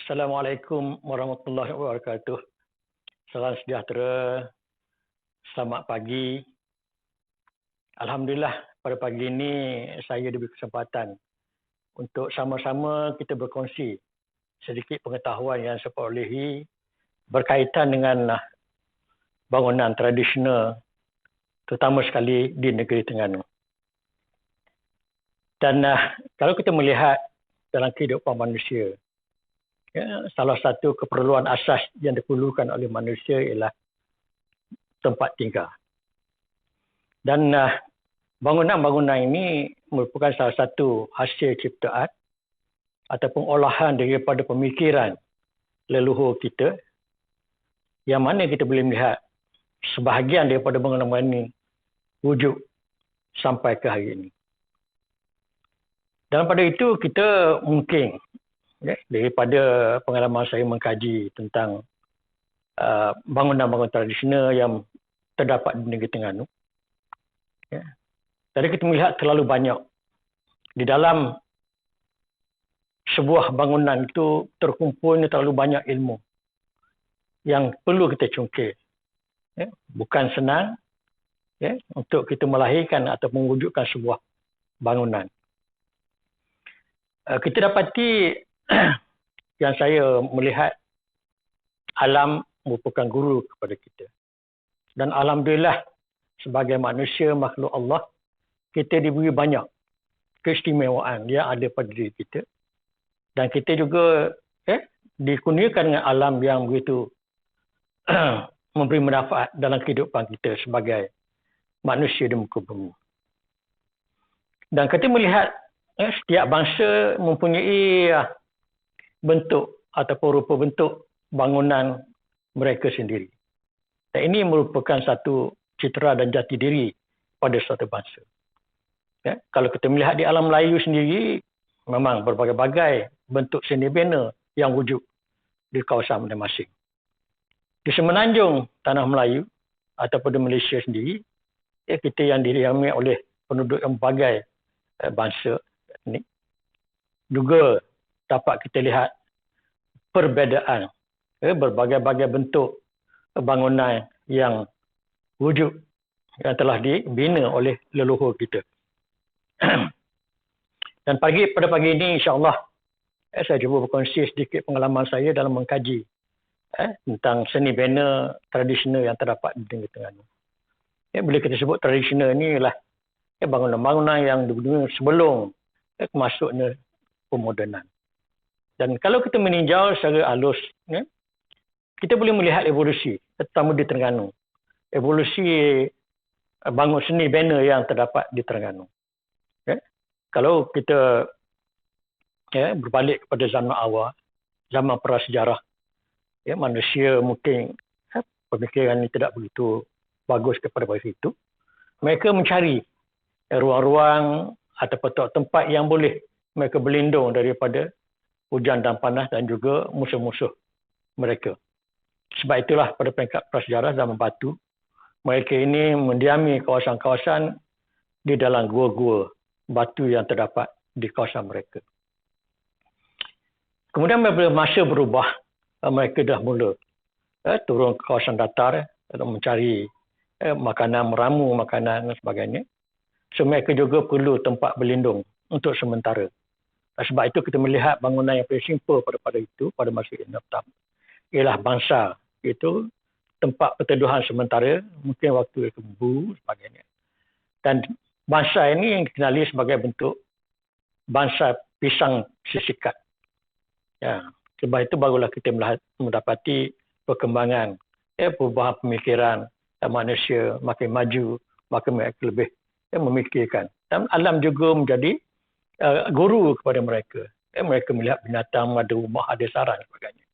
Assalamualaikum warahmatullahi wabarakatuh. Salam sejahtera. Selamat pagi. Alhamdulillah pada pagi ini saya diberi kesempatan untuk sama-sama kita berkongsi sedikit pengetahuan yang saya perolehi berkaitan dengan bangunan tradisional terutama sekali di negeri Terengganu. Dan kalau kita melihat dalam kehidupan manusia, salah satu keperluan asas yang diperlukan oleh manusia ialah tempat tinggal. Dan bangunan-bangunan ini merupakan salah satu hasil ciptaan ataupun olahan daripada pemikiran leluhur kita, yang mana kita boleh melihat sebahagian daripada bangunan-bangunan ini wujud sampai ke hari ini. Dan pada itu kita mungkin daripada pengalaman saya mengkaji tentang bangunan-bangunan tradisional yang terdapat di negeri Terengganu. Tadi kita melihat terlalu banyak. Di dalam sebuah bangunan itu terkumpulnya terlalu banyak ilmu yang perlu kita cungkil. Bukan senang untuk kita melahirkan atau mewujudkan sebuah bangunan. Kita dapati yang saya melihat alam merupakan guru kepada kita. Dan alhamdulillah sebagai manusia makhluk Allah, kita diberi banyak keistimewaan yang ada pada diri kita. Dan kita juga dikurniakan dengan alam yang begitu memberi manfaat dalam kehidupan kita sebagai manusia di muka bumi. Dan kita melihat setiap bangsa mempunyai bentuk ataupun rupa bentuk bangunan mereka sendiri. Dan ini merupakan satu citra dan jati diri pada suatu bangsa. Kalau kita melihat di alam Melayu sendiri, memang berbagai-bagai bentuk seni bina yang wujud di kawasan masing-masing. Di semenanjung tanah Melayu ataupun di Malaysia sendiri, kita yang didiami oleh penduduk yang berbagai bangsa etnik, juga dapat kita lihat perbezaan berbagai-bagai bentuk bangunan yang wujud yang telah dibina oleh leluhur kita. Dan pada pagi ini insya-Allah saya cuba berkongsi sedikit pengalaman saya dalam mengkaji tentang seni bina tradisional yang terdapat di negeri Terengganu. Bila kita sebut tradisional ini ialah bangunan-bangunan yang dibina sebelum masuknya pemodenan. Dan kalau kita meninjau secara halus, kita boleh melihat evolusi, terutama di Terengganu. Evolusi bangun seni bina yang terdapat di Terengganu. Kalau kita berbalik kepada zaman awal, zaman prasejarah, manusia mungkin pemikiran ini tidak begitu bagus kepada masa itu. Mereka mencari ruang-ruang atau tempat yang boleh mereka berlindung daripada hujan dan panas dan juga musuh-musuh mereka. Sebab itulah pada peringkat prasejarah zaman batu, mereka ini mendiami kawasan-kawasan di dalam gua-gua batu yang terdapat di kawasan mereka. Kemudian bila masa berubah, mereka dah mula turun ke kawasan datar untuk mencari makanan, meramu makanan dan sebagainya. So mereka juga perlu tempat berlindung untuk sementara. Sebab itu kita melihat bangunan yang paling simple pada itu, pada masa ini ialah bangsa, iaitu tempat perteduhan sementara, mungkin waktu kembu sebagainya. Dan bangsa ini yang dikenali sebagai bentuk bangsa pisang sisikat. Sebab itu barulah kita mendapati perkembangan, perubahan pemikiran manusia makin maju, makin mereka lebih memikirkan. Dan alam juga menjadi guru kepada mereka. Mereka melihat binatang, ada rumah, ada sarang dan sebagainya.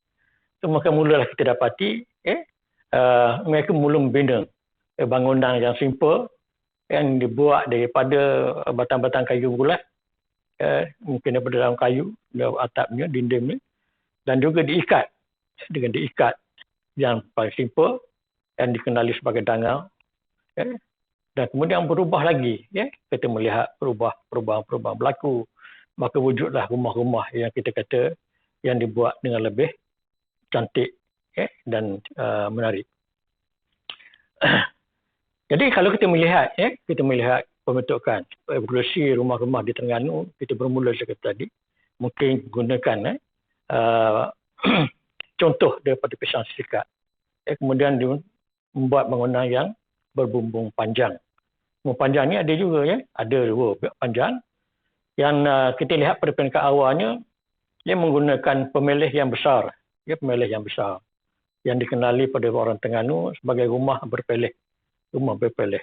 So, maka mulalah kita dapati mereka mula membina bangunan yang simple yang dibuat daripada batang-batang kayu bulat, mungkin daripada dalam kayu, atapnya, dindingnya, dan juga diikat dengan diikat yang paling simple yang dikenali sebagai dangal. Dan kemudian berubah lagi, kita melihat perubahan berlaku, maka wujudlah rumah-rumah yang kita kata yang dibuat dengan lebih cantik dan menarik. Jadi kalau kita melihat pembentukan evolusi rumah-rumah di Terengganu, kita bermula seperti tadi, mungkin gunakan contoh daripada pisang serikat. Kemudian dia membuat bangunan yang berbumbung panjang. Bumbung panjang ni ada juga ada dua panjang. Yang kita lihat pada peringkat awalnya, dia menggunakan pemelih yang besar. Pemelih yang besar. Yang dikenali pada orang Terengganu sebagai rumah berpelih. Rumah berpelih.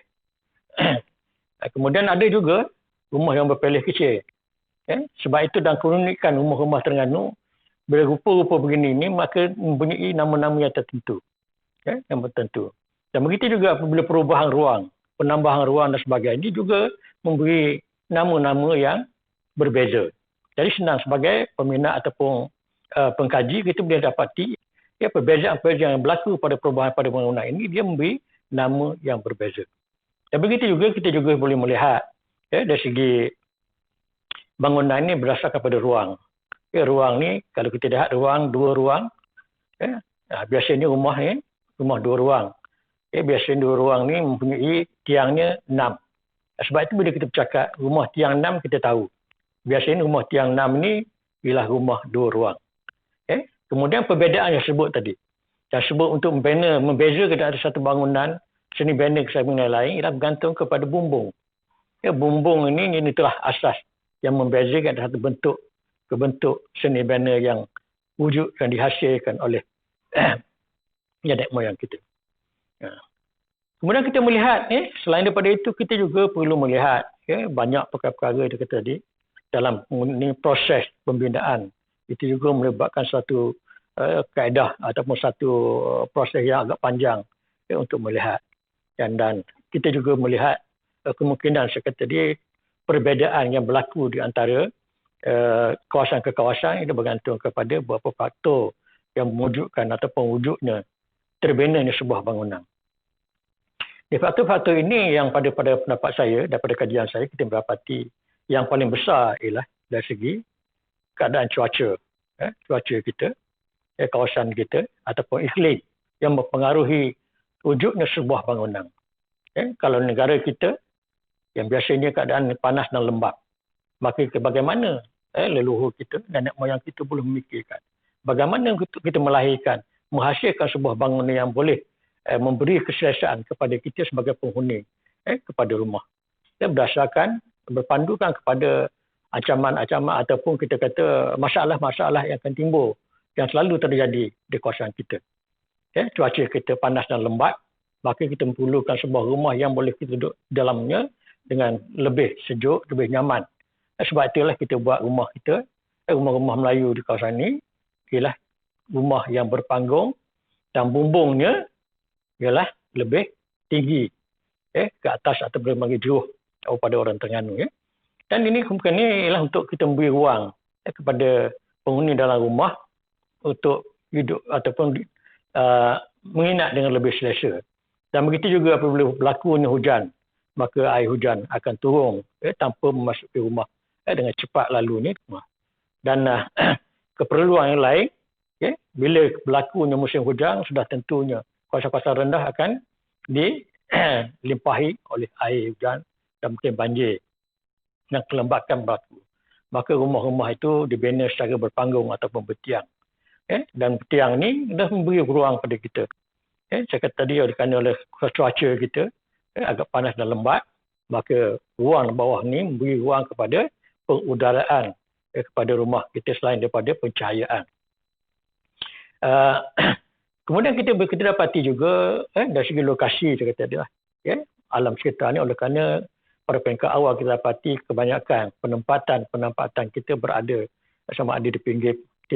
Kemudian ada juga rumah yang berpelih kecil. Sebab itu dalam keunikan rumah-rumah Terengganu, bila rupa-rupa begini ni, maka mempunyai nama-nama yang tertentu. Yang tertentu. Dan begitu juga apabila perubahan ruang, penambahan ruang dan sebagainya, juga memberi nama-nama yang berbeza. Jadi senang sebagai peminat ataupun pengkaji, kita boleh dapati perbezaan-perbezaan yang berlaku pada perubahan pada bangunan ini, dia memberi nama yang berbeza. Dan begitu juga kita juga boleh melihat dari segi bangunan ini berdasarkan pada ruang. Ruang ni, kalau kita lihat ruang, dua ruang, biasanya rumah ni, rumah dua ruang. Biasanya dua ruang ni mempunyai tiangnya 6. Sebab itu bila kita bercakap rumah tiang 6, kita tahu. Biasanya rumah tiang 6 ni ialah rumah dua ruang. Kemudian perbezaan yang sebut tadi. Yang sebut untuk membezakan ada satu bangunan, seni bina ke bangunan lain, ialah bergantung kepada bumbung. Bumbung ini telah asas yang membezakan ada satu bentuk seni bina yang wujud yang dihasilkan oleh nenek moyang kita. Kemudian kita melihat, selain daripada itu, kita juga perlu melihat banyak perkara-perkara itu tadi dalam proses pembinaan. Itu juga melibatkan satu kaedah ataupun satu proses yang agak panjang untuk melihat. Dan kita juga melihat kemungkinan seperti tadi perbezaan yang berlaku di antara kawasan ke kawasan itu bergantung kepada beberapa faktor yang mewujudkan ataupun wujudnya terbinanya sebuah bangunan. Di faktor-faktor ini yang pada pendapat saya, daripada kajian saya, kita mendapati yang paling besar ialah dari segi keadaan cuaca. Cuaca kita, kawasan kita ataupun iklim yang mempengaruhi wujudnya sebuah bangunan. Kalau negara kita yang biasanya keadaan panas dan lembap, maka bagaimana leluhur kita dan nenek moyang kita boleh memikirkan bagaimana kita melahirkan, menghasilkan sebuah bangunan yang boleh memberi keselesaan kepada kita sebagai penghuni kepada rumah. Berdasarkan, berpandukan kepada ancaman-ancaman ataupun kita kata masalah-masalah yang akan timbul, yang selalu terjadi di kawasan kita. Cuaca kita panas dan lembat, maka kita memerlukan sebuah rumah yang boleh kita duduk dalamnya dengan lebih sejuk, lebih nyaman. Sebab itulah kita buat rumah kita, rumah-rumah Melayu di kawasan ini, ialah rumah yang berpanggung dan bumbungnya ialah lebih tinggi ke atas atau berbagai jauh pada orang Terengganu. Dan ini kemungkinan ialah untuk kita memberi ruang kepada penghuni dalam rumah untuk hidup ataupun menginap dengan lebih selesa. Dan begitu juga apabila berlakunya hujan, maka air hujan akan turun tanpa memasuki rumah dengan cepat lalunya. Dan keperluan yang lain, bila berlakunya musim hujan, sudah tentunya kawasan-kawasan rendah akan dilimpahi oleh air hujan dan mungkin banjir dan kelembapan berlaku. Maka rumah-rumah itu dibina secara berpanggung ataupun bertiang. Dan bertiang ni dah memberi ruang pada kita. Saya kata tadi oleh cuaca kita agak panas dan lembat, maka ruang bawah ni memberi ruang kepada pengudaraan kepada rumah kita selain daripada pencahayaan. Kemudian kita dapati juga dari segi lokasi saya kata tadi lah. Alam sekitar ni oleh kerana pada peringkat awal kita dapati kebanyakan penempatan kita berada sama ada di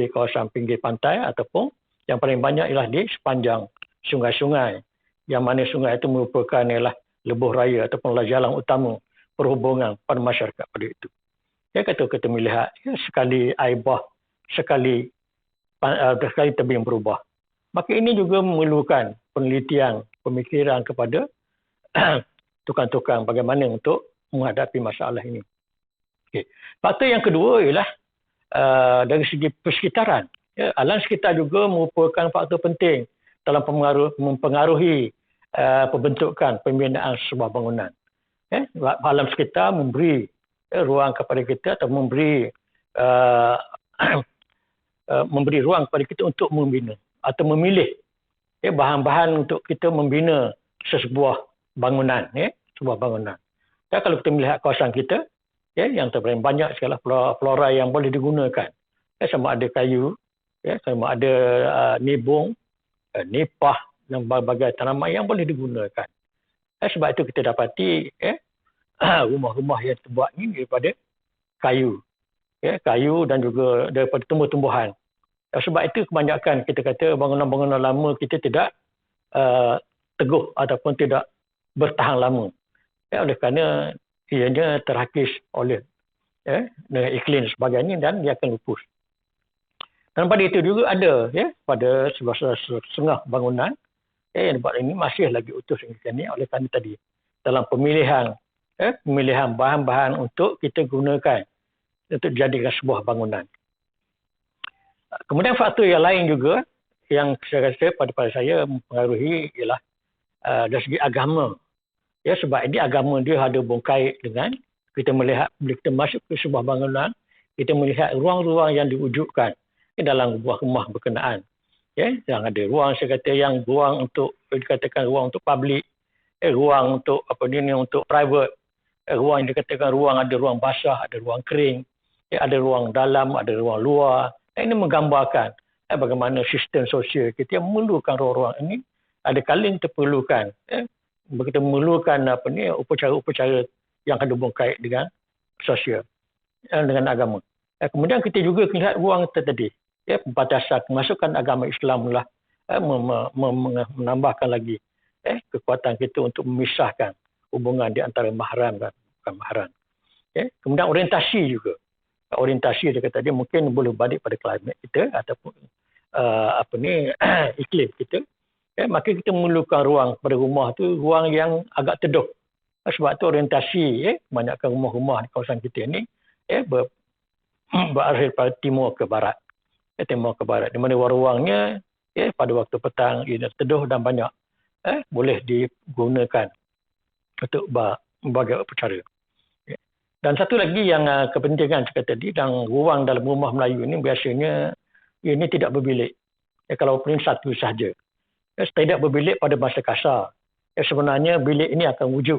kawasan pinggir pantai ataupun yang paling banyak ialah di sepanjang sungai-sungai. Yang mana sungai itu merupakan ialah lebuh raya ataupun jalan utama perhubungan pada masyarakat pada itu. Kita melihat sekali air bah, sekali tebing berubah. Maka ini juga memerlukan penelitian, pemikiran kepada tukang-tukang bagaimana untuk menghadapi masalah ini. Faktor yang kedua ialah dari segi persekitaran. Alam sekitar juga merupakan faktor penting dalam mempengaruhi pembentukan pembinaan sebuah bangunan. Alam sekitar memberi ruang kepada kita atau memberi uh, memberi ruang kepada kita untuk membina atau memilih bahan-bahan untuk kita membina sebuah bangunan. Sebuah bangunan. Dan kalau kita melihat kawasan kita, yang terpaling banyak sekali flora yang boleh digunakan. Sama ada kayu, sama ada nibung, nipah dan berbagai tanaman yang boleh digunakan. Sebab itu kita dapati rumah-rumah yang terbuat ini daripada kayu. Kayu dan juga daripada tumbuh-tumbuhan. Sebab itu kebanyakan kita kata bangunan-bangunan lama kita tidak teguh ataupun tidak bertahan lama. Oleh kerana ianya terhakis oleh dengan iklim sebagainya dan dia akan lupus. Dan pada itu juga ada pada sebuah setengah bangunan yang buat ini masih lagi utuh hingga ini oleh kerana tadi dalam pemilihan bahan-bahan untuk kita gunakan untuk dijadikan sebuah bangunan. Kemudian faktor yang lain juga yang saya rasa pada saya mempengaruhi ialah dari segi agama. Sebab ini agama dia ada bongkait dengan kita melihat bila kita masuk ke sebuah bangunan, kita melihat ruang-ruang yang diwujudkan dalam sebuah rumah berkenaan. Yang ada ruang saya kata yang ruang untuk dikatakan ruang untuk public, ruang untuk untuk private, ruang yang dikatakan ruang ada ruang basah, ada ruang kering, ada ruang dalam, ada ruang luar. Ini menggambarkan bagaimana sistem sosial kita yang memerlukan ruang-ruang ini. Ada kali kita perlukan kita memerlukan upacara-upacara yang ada berkait dengan sosial dengan agama. Kemudian kita juga lihat ruang tadi pembatasan kemasukan agama Islam lah menambahkan lagi kekuatan kita untuk memisahkan hubungan di antara mahram dan bukan mahram. Kemudian orientasi juga. Orientasi dia kata dia mungkin boleh balik pada klimat kita ataupun iklim kita. Maka kita memerlukan ruang pada rumah tu ruang yang agak teduh. Sebab tu orientasi kebanyakan rumah-rumah di kawasan kita ni berarah pada timur ke barat. Timur ke barat. Di mana ruang-ruangnya pada waktu petang ia teduh dan banyak boleh digunakan untuk berbagai upacara. Dan satu lagi yang kepentingan saya tadi dan ruang dalam rumah Melayu ini biasanya ini tidak berbilik. Kalau pun satu sahaja. Tidak berbilik pada masa kasar. Sebenarnya bilik ini akan wujud.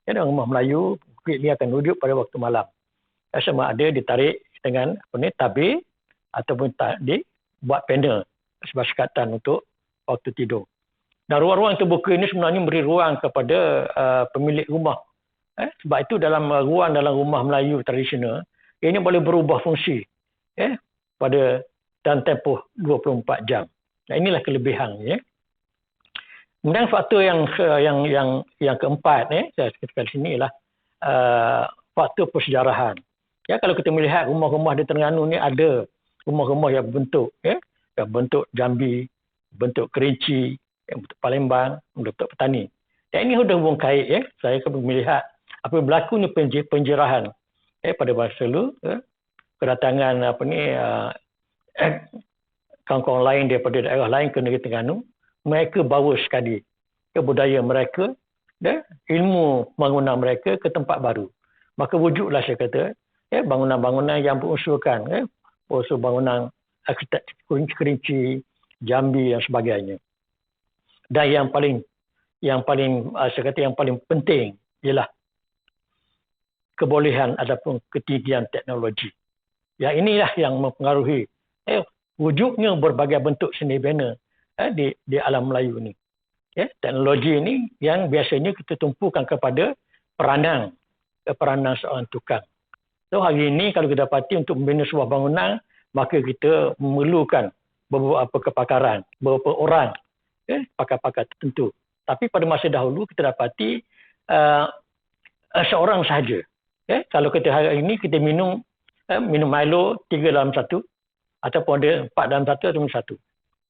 Dalam rumah Melayu, bilik ini akan wujud pada waktu malam. Sama ada ditarik dengan tabir ataupun dibuat panel sebagai sekatan untuk waktu tidur. Dan ruang-ruang terbuka ini sebenarnya beri ruang kepada pemilik rumah. Sebab itu dalam ruang dalam rumah Melayu tradisional, ini boleh berubah fungsi pada dalam tempoh 24 jam. Nah, inilah kelebihannya. Kemudian faktor yang keempat saya katakan di sini ialah faktor persejarahan. Kalau kita melihat rumah-rumah di Terengganu ni ada rumah-rumah yang berbentuk bentuk Jambi, bentuk Kerinci, bentuk Palembang, bentuk Petani. Dan ini sudah berkait saya akan melihat apa berlakunya penjarahan pada masa lalu kedatangan kawan-kawan lain daripada daerah lain ke negeri Terengganu. Mereka bawa sekali budaya mereka dan ilmu bangunan mereka ke tempat baru. Maka wujudlah saya kata bangunan-bangunan yang berunsurkan unsur bangunan arkitektur Kerinci, Jambi dan sebagainya. Dan yang paling saya kata yang paling penting ialah kebolehan ataupun ketinggian teknologi. Yang inilah yang mempengaruhi wujudnya berbagai bentuk seni bina di alam Melayu ni. Teknologi ini yang biasanya kita tumpukan kepada peranan seorang tukang. So hari ini kalau kita dapati untuk membina sebuah bangunan, maka kita memerlukan beberapa kepakaran, beberapa orang, pakar-pakar tertentu. Tapi pada masa dahulu kita dapati seorang sahaja. Kalau kita hari ini kita minum Milo 3 dalam 1 ataupun ada 4 dalam 1 ataupun 1.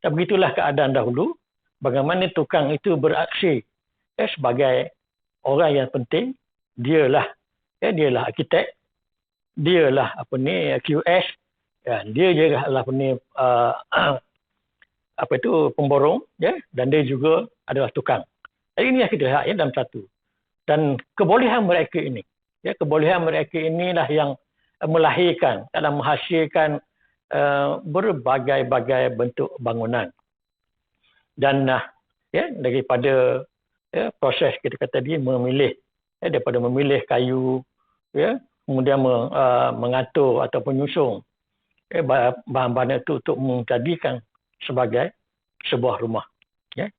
Dan begitulah keadaan dahulu. Bagaimana tukang itu beraksi sebagai orang yang penting. Dialah arkitek, dialah QS, Ya, dia adalah apa itu pemborong, ya, dan dia juga adalah tukang. Jadi ini yang kita lihat, ya, dalam satu. Dan kebolehan mereka ini, ya, kebolehan mereka inilah yang melahirkan dan menghasilkan berbagai-bagai bentuk bangunan. Dan ya, daripada proses kita kata tadi memilih, daripada memilih kayu, ya, kemudian mengatur ataupun menyusun bahan-bahan itu untuk menjadikan sebagai sebuah rumah. Ya.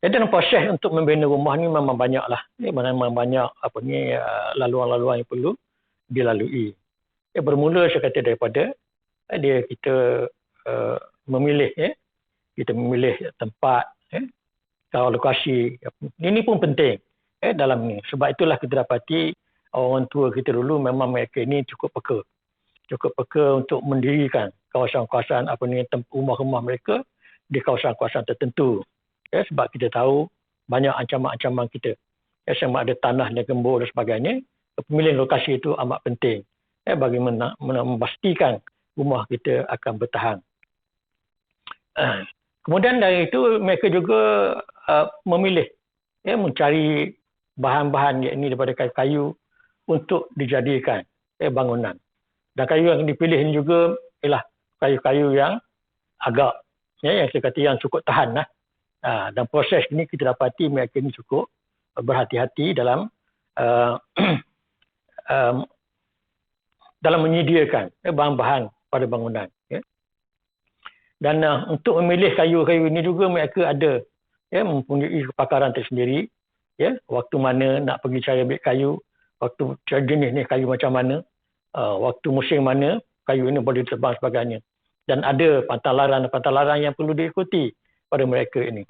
Jadi dalam proses untuk membina rumah ni memang banyaklah. Memang banyak laluan-laluan yang perlu dilalui. Bermula saya kata daripada kita memilih, kita memilih tempat, lokasi. Ini pun penting dalam ni. Sebab itulah kita dapati orang tua kita dulu memang mereka ini cukup peka untuk mendirikan kawasan-kawasan rumah-rumah mereka di kawasan-kawasan tertentu. Sebab kita tahu banyak ancaman-ancaman kita. Sama ada tanah yang gembur dan sebagainya. Pemilihan lokasi itu amat penting bagi memastikan rumah kita akan bertahan. Kemudian dari itu mereka juga memilih, mencari bahan-bahan ini daripada kayu untuk dijadikan bangunan. Dan kayu yang dipilih ini juga ialah kayu-kayu yang agak, yang saya kata yang cukup tahan. Dan proses ini kita dapati mereka ini cukup berhati-hati dalam dalam menyediakan bahan-bahan pada bangunan. Dan untuk memilih kayu-kayu ini juga mereka ada mempunyai kepakaran tersendiri. Waktu mana nak pergi cari ambil kayu, waktu jenis ni kayu macam mana, waktu musim mana kayu ini boleh ditebang sebagainya. Dan ada pantalaran yang perlu diikuti pada mereka ini.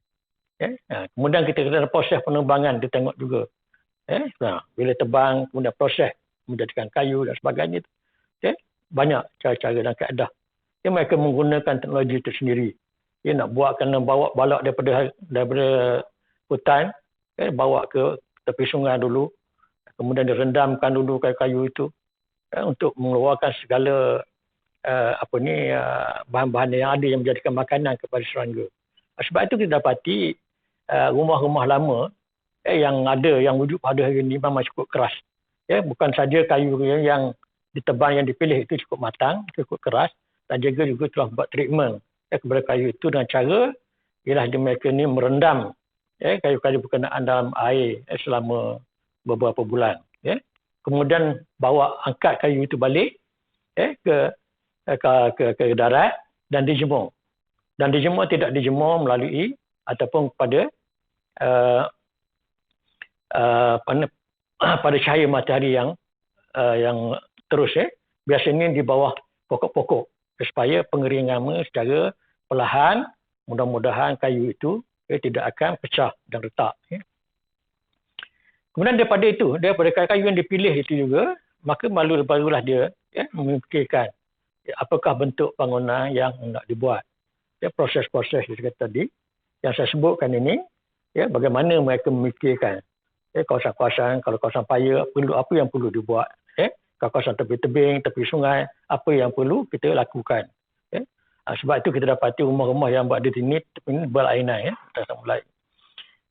Kemudian kita kena proses penerbangan, dia tengok juga. Bila tebang, kemudian proses menjadikan kayu dan sebagainya. Banyak cara-cara dan kaedah. Mereka menggunakan teknologi itu sendiri. Nak buat, kena bawa balak daripada hutan, bawa ke tepi sungai dulu, kemudian direndamkan dulu kayu-kayu itu untuk mengeluarkan segala bahan-bahan yang ada yang menjadikan makanan kepada serangga. Sebab itu kita dapati rumah-rumah lama yang ada, yang wujud pada hari ini memang cukup keras. Bukan saja kayu yang ditebang, yang dipilih itu cukup matang, cukup keras, dan juga telah buat treatment kepada kayu itu dengan cara ialah mereka ini merendam kayu-kayu berkenaan dalam air selama beberapa bulan. Kemudian angkat kayu itu balik ke darat dan dijemur. Dan dijemur tidak dijemur melalui ataupun pada pada cahaya matahari yang terus. Biasanya di bawah pokok-pokok supaya pengeringan secara perlahan, mudah-mudahan kayu itu tidak akan pecah dan retak. Kemudian daripada kayu yang dipilih itu juga, maka barulah dia memikirkan apakah bentuk bangunan yang nak dibuat. Proses-proses tadi yang saya sebutkan ini, bagaimana mereka memikirkan kawasan-kawasan, kalau kawasan paya, apa yang perlu dibuat. Kawasan tepi-tebing, tepi sungai, apa yang perlu kita lakukan. Sebab itu kita dapati rumah-rumah yang buat di sini berlainan.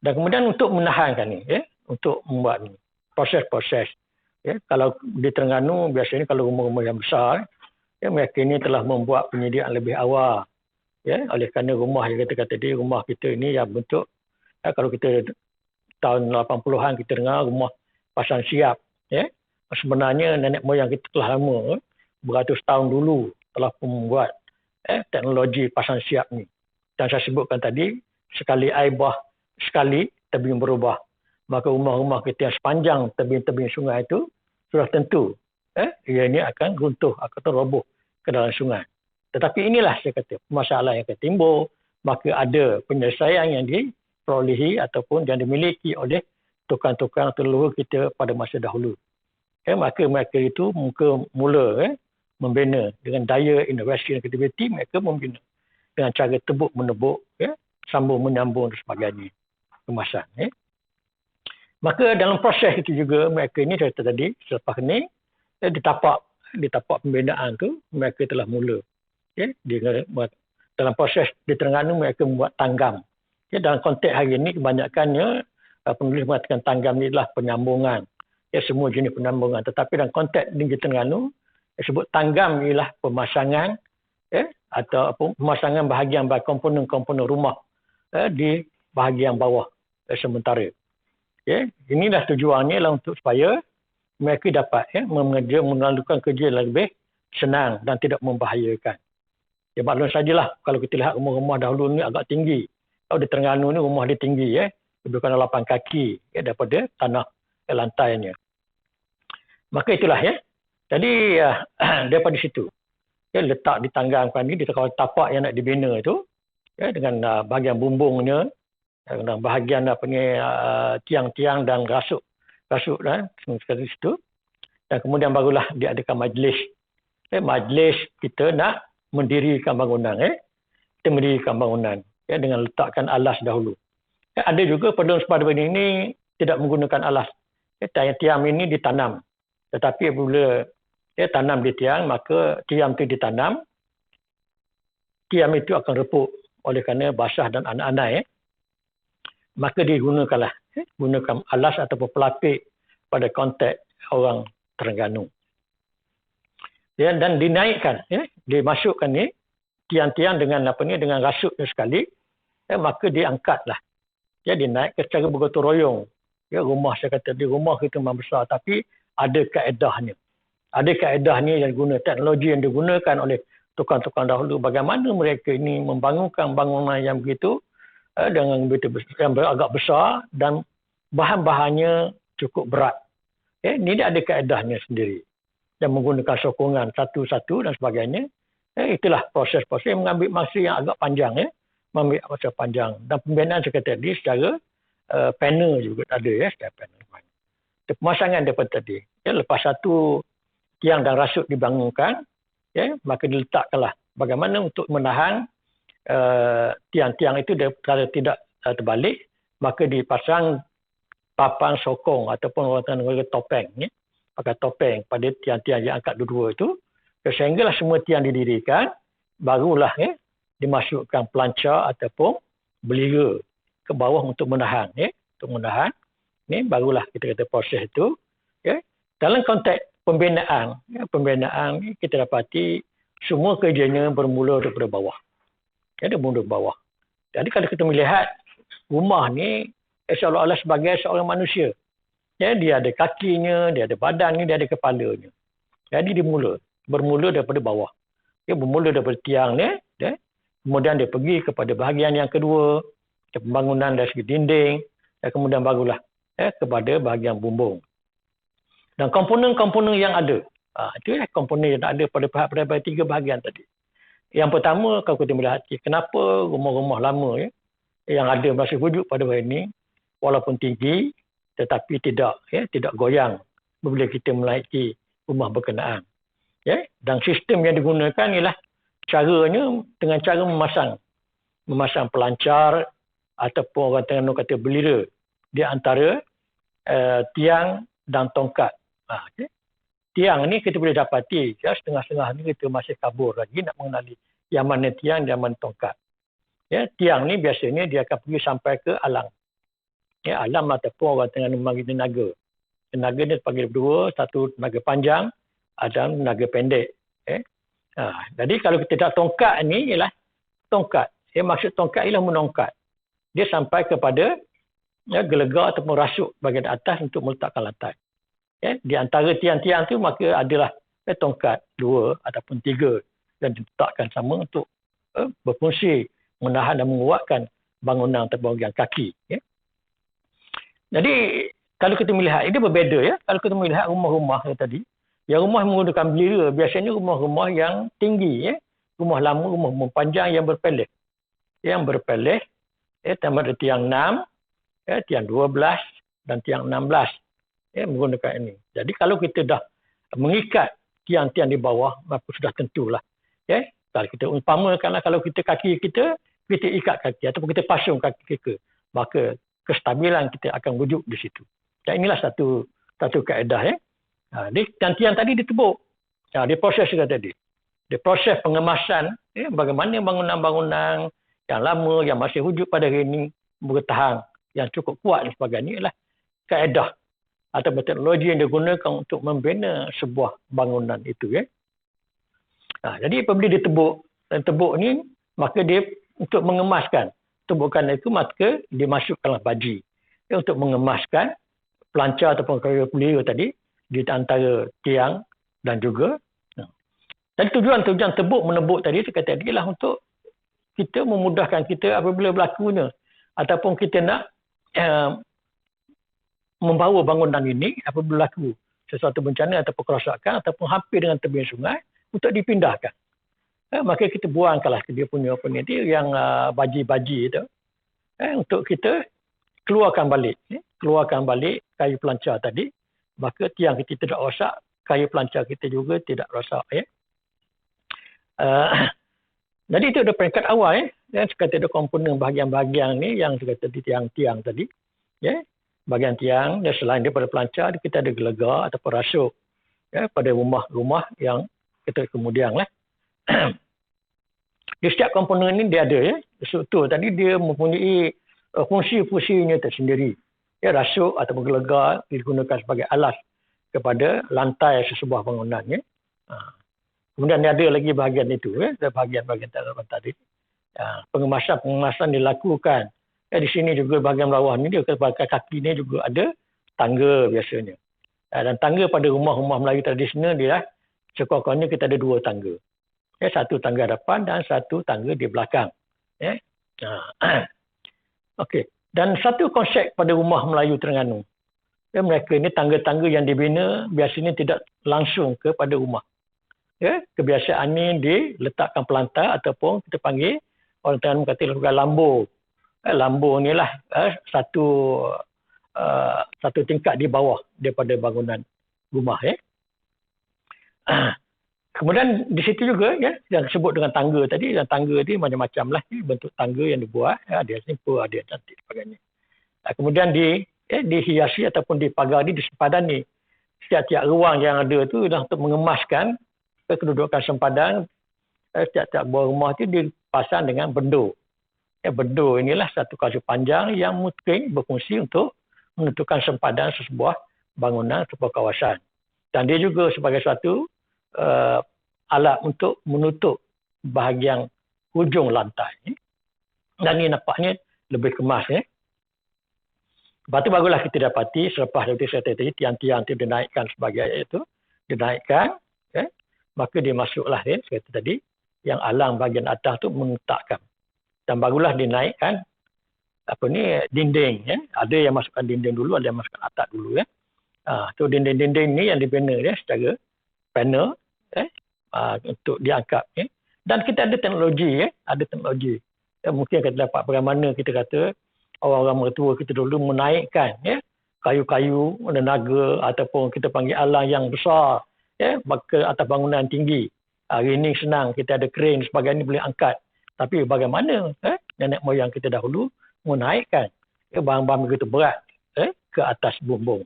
Dan kemudian untuk menahankan ni, untuk membuat ni, proses-proses. Kalau di Terengganu, biasanya kalau rumah-rumah yang besar, mereka ini telah membuat penyediaan lebih awal. Oleh kerana rumah yang kita kata tadi, rumah kita ini yang bentuk, kalau kita tahun 80-an kita dengar rumah pasang siap. Sebenarnya nenek moyang kita telah lama, beratus tahun dulu telah membuat teknologi pasang siap ni. Dan saya sebutkan tadi, sekali air bah, sekali tebing berubah. Maka rumah-rumah kita yang sepanjang tebing-tebing sungai itu sudah tentu ianya akan runtuh, akan roboh ke dalam sungai. Tetapi inilah saya kata masalah yang akan timbul, maka ada penyelesaian yang diperolehi ataupun yang dimiliki oleh tukang-tukang leluhur kita pada masa dahulu. Maka mereka itu mula membina dengan daya inovasi dan kreativiti, mereka membina dengan cara tebuk menebuk, sambung menyambung dan sebagainya kemasan. Maka dalam proses itu juga mereka ini saya kata tadi selepas ini ditapak di tapak pembinaan tu mereka telah mula. Ya, dalam proses di Terengganu mereka membuat tanggam. Ya, dalam konteks hari ini kebanyakannya penulis mengatakan tanggam ni adalah penyambungan. Ya, semua jenis penyambungan. Tetapi dalam konteks di Terengganu disebut tanggam ialah pemasangan atau pemasangan bahagian komponen-komponen rumah di bahagian bawah sementara. Ya, inilah tujuannya lah untuk supaya mereka dapat melakukan kerja lebih senang dan tidak membahayakan. Ya, maklum sajalah kalau kita lihat rumah-rumah dahulu ni agak tinggi. Kalau di Terengganu ni rumah dia tinggi, lebih kurang 8 kaki daripada tanah lantainya. Maka itulah Jadi daripada situ letak ditanggamkan ni di tapak yang nak dibina itu dengan bahagian bumbungnya, dengan bahagian tiang-tiang dan rasuk sekali situ. Dan kemudian barulah diadakan majlis. Majlis kita nak mendirikan bangunan. Kita mendirikan bangunan dengan letakkan alas dahulu. Ada juga penduduk sepadan ini tidak menggunakan alas. Tiang ini ditanam. Tetapi apabila tanam di tiang, maka tiang itu ditanam. Tiang itu akan repuk oleh kerana basah dan anak-anak. Maka digunakanlah gunakan alas ataupun pelapik pada konteks orang Terengganu. Dan dinaikkan, dimasukkan ni tiang-tiang dengan dengan rasuknya sekali, maka diangkatlah. Dinaik secara bergotong royong. Rumah saya kata di rumah kita memang besar tapi ada kaedahnya. Ada kaedahnya yang guna teknologi yang digunakan oleh tukang-tukang dahulu. Bagaimana mereka ini membangunkan bangunan yang begitu dengan yang agak besar dan bahan-bahannya cukup berat. Ini ada kaedahnya sendiri. Dan menggunakan sokongan satu-satu dan sebagainya. Itulah proses-proses yang mengambil masa yang agak panjang. Mengambil masa panjang. Dan pembinaan saya kata tadi secara panel juga ada. Secara panel. Pemasangan daripada tadi. Lepas satu tiang dan rasuk dibangunkan, maka diletakkanlah bagaimana untuk menahan tiang-tiang itu kalau tidak terbalik, maka dipasang papan sokong ataupun orang kata topeng. Pakai topeng pada tiang-tiang yang angkat dua-dua itu. Sehinggalah semua tiang didirikan, barulah dimasukkan pelancar ataupun beliga ke bawah untuk menahan. Untuk menahan, barulah kita kata proses itu. Dalam konteks pembinaan kita dapati semua kerjanya bermula daripada bawah. Bermula dari bawah. Jadi kalau kita melihat rumah ni seolah-olah sebagai seorang manusia. Dia ada kakinya, dia ada badannya, dia ada kepalanya. Jadi bermula daripada bawah. Bermula daripada tiang ni, kemudian dia pergi kepada bahagian yang kedua, pembangunan dari segi dinding, dan kemudian barulah kepada bahagian bumbung. Dan komponen-komponen yang ada. Itu komponen yang ada pada tiga bahagian tadi. Yang pertama, kalau kita melihat kenapa rumah-rumah lama yang ada masih wujud pada hari ini, walaupun tinggi, tetapi tidak goyang bila kita menaiki rumah berkenaan. Dan sistem yang digunakan ialah caranya dengan cara memasang pelancar ataupun orang Terengganu kata belira di antara tiang dan tongkat. Tiang ni kita boleh dapati setengah-setengah ni kita masih kabur lagi nak mengenali yang mana tiang dan mana tongkat. Tiang ni biasanya dia akan pergi sampai ke alang. Alam ataupun orang Terengganu memanggil tenaga. Tenaga ni panggil dua, satu tenaga panjang, ada tenaga pendek. Jadi kalau kita tak tongkat ni ialah tongkat. Maksud tongkat ialah menongkat. Dia sampai kepada gelegak ataupun rasuk bahagian atas untuk meletakkan lantai. Di antara tiang-tiang tu maka adalah tongkat 2 ataupun 3 dan diletakkan sama untuk berfungsi menahan dan menguatkan bangunan atau bahagian kaki. Jadi kalau kita melihat ini berbeza kalau kita melihat rumah-rumah tadi, yang rumah menggunakan belira biasanya rumah-rumah yang tinggi rumah lama, rumah panjang yang berpeleh. Yang berpeleh tambah ada tiang 6, tiang 12 dan tiang 16. Menggunakan ini. Jadi kalau kita dah mengikat tiang-tiang di bawah, maka sudah tentulah. Kalau kita umpamakanlah kalau kita kaki kita ikat kaki ataupun kita pasung kaki kita, maka kestabilan kita akan wujud di situ. Dan inilah satu kaedah. Jadi tiang-tiang tadi ditebuk. Diproses juga tadi. Diproses pengemasan, bagaimana bangunan-bangunan yang lama, yang masih wujud pada hari ini bertahan, yang cukup kuat dan sebagainya ialah kaedah atau teknologi yang digunakan untuk membina sebuah bangunan itu. Jadi apabila ditebuk, dan tebuk ni, maka dia untuk mengemaskan. Tebukan itu maka dimasukkanlah baji. Untuk mengemaskan pelancar ataupun kayu tadi di antara tiang dan juga. Dan tujuan tebuk menebuk tadi, saya kata tadi lah untuk kita memudahkan kita apabila berlakunya. Ataupun kita nak membawa bangunan ini apabila berlaku sesuatu bencana ataupun kerosakan ataupun hampir dengan tebing sungai untuk dipindahkan. Maka kita buangkanlah dia punya yang baji-baji itu untuk kita keluarkan balik kayu pelancar tadi, maka tiang kita tidak rosak, kayu pelancar kita juga tidak rosak. Jadi itu ada peringkat awal dan sekata ada komponen bahagian-bahagian ni yang sekata di tiang-tiang tadi. Bahagian tiang dan selain daripada pelancar kita ada gelegar ataupun rasuk pada rumah-rumah yang kita kemudian lah. Di setiap komponen ini dia ada struktur tadi dia mempunyai fungsi-fungsinya tersendiri. Rasuk ataupun gelegar digunakan sebagai alas kepada lantai sesebuah bangunan. Kemudian ada lagi bahagian itu, bahagian-bahagian tadi. Pengemasan dilakukan. Di sini juga bahagian bawah ni, dia kaki ni juga ada tangga biasanya. Dan tangga pada rumah-rumah Melayu tradisional dia sekurang-kurangnya kita ada 2 tangga. Satu tangga depan dan satu tangga di belakang. Okey. Dan satu konsep pada rumah Melayu Terengganu. Mereka ini tangga-tangga yang dibina biasanya tidak langsung kepada rumah. Kebiasaan ini diletakkan pelantar ataupun kita panggil orang Terengganu kata lakukan lambung. Lambung ni lah satu tingkat di bawah daripada bangunan rumah. Kemudian di situ juga yang disebut dengan tangga tadi, dan tangga ni macam-macam lah bentuk tangga yang dibuat, ada yang simple, ada yang cantik sebagainya. Kemudian dihiasi ataupun dipagari, disepadani setiap-tiap ruang yang ada tu untuk mengemaskan kedudukan sempadan. Setiap-tiap buah rumah tu dipasang dengan bendor. Bendor inilah satu kayu panjang yang mungkin berfungsi untuk menentukan sempadan sesebuah bangunan, sebuah kawasan. Dan dia juga sebagai satu alat untuk menutup bahagian hujung lantai. Dan ini nampaknya lebih kemas. Lepas tu barulah kita dapati selepas dari saya tadi tiang-tiang itu dinaikkan sebagai itu, dinaikkan, maka dia masuklah seperti tadi yang alang bahagian atas tu mengetakkan. Dan barulah dinaikkan dinding. Ada yang masukkan dinding dulu, ada yang masukkan atap dulu. So dinding-dinding ni yang dibina secara panel untuk diangkat. Dan kita ada teknologi. Mungkin kita dapat bagaimana kita kata orang-orang mertua kita dulu menaikkan kayu-kayu, naga ataupun kita panggil alang yang besar ke atas bangunan tinggi. Hari ini senang, kita ada crane sebagainya boleh angkat. Tapi bagaimana nenek moyang kita dahulu menaikkan barang-barang begitu berat ke atas bumbung.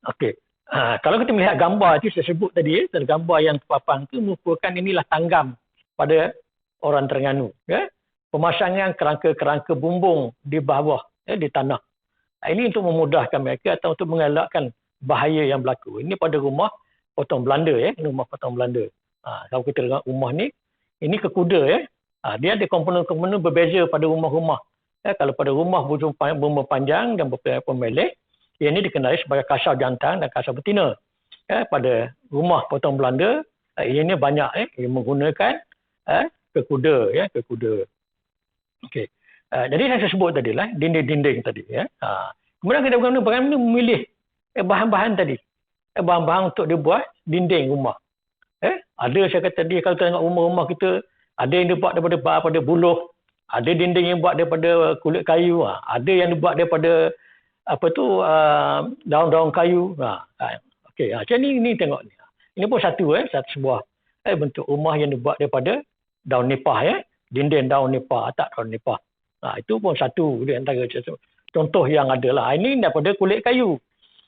Okey. Kalau kita melihat gambar itu saya sebut tadi, gambar yang terpapang itu merupakan inilah tanggam pada orang Terengganu. Pemasangan kerangka-kerangka bumbung di bawah, di tanah. Ini untuk memudahkan mereka atau untuk mengelakkan bahaya yang berlaku. Ini pada rumah potong Belanda. Rumah potong Belanda. Kalau kita tengok rumah ni, ini kekuda. Dia ada komponen-komponen berbeza pada rumah-rumah. Kalau pada rumah bumbung panjang dan bermelek, ini dikenali sebagai kasar jantan dan kasar betina. Pada rumah potong Belanda, ini banyak yang menggunakan kekuda. Kekuda. Okey. Jadi saya sebut tadi lah, dinding-dinding tadi. Kemudian kita bagaimana memilih bahan-bahan tadi. Bahan-bahan untuk dibuat dinding rumah. Ada saya kata tadi, kalau tengok rumah-rumah kita, ada yang dibuat daripada buluh, ada dinding yang buat daripada kulit kayu, ada yang dibuat daripada daun-daun kayu. Okey, macam ni tengok ni. Ini pun satu sebuah bentuk rumah yang dibuat daripada daun nipah dinding daun nipah, atap daun nipah. Itu pun satu di antara contoh yang ada lah. Ini daripada kulit kayu.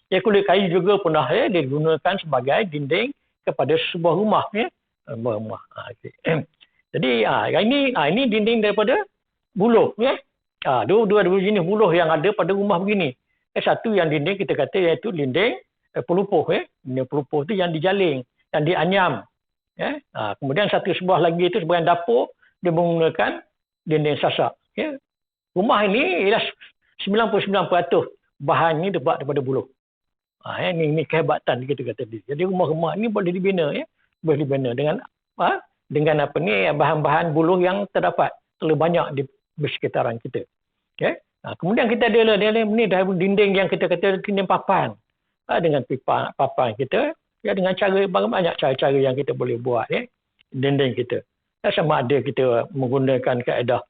Kulit kayu juga pernah digunakan sebagai dinding kepada sebuah rumah ya. Rumah. Okay. Jadi ini dinding daripada buluh ya. Dua jenis buluh yang ada pada rumah begini. Satu yang dinding kita kata iaitu dinding pelupuh ya. Dinding pelupuh tu yang dijaling, yang dianyam. Ya. Kemudian satu sebuah lagi itu sebahagian dapur dia menggunakan dinding sasak. Ya. Rumah ini ialah 99% bahan ini dibuat daripada buluh. Ini kehebatan kita kata tadi. Jadi rumah-rumah ini boleh dibina ya. Boleh dibina dengan bahan-bahan buluh yang terdapat terlalu banyak di sekitaran kita. Okay. Kemudian kita ada ni dinding yang kita kata dinding papan. Dengan papan kita ya, dengan banyak cara-cara yang kita boleh buat ya, dinding kita. Sama ada kita menggunakan kaedah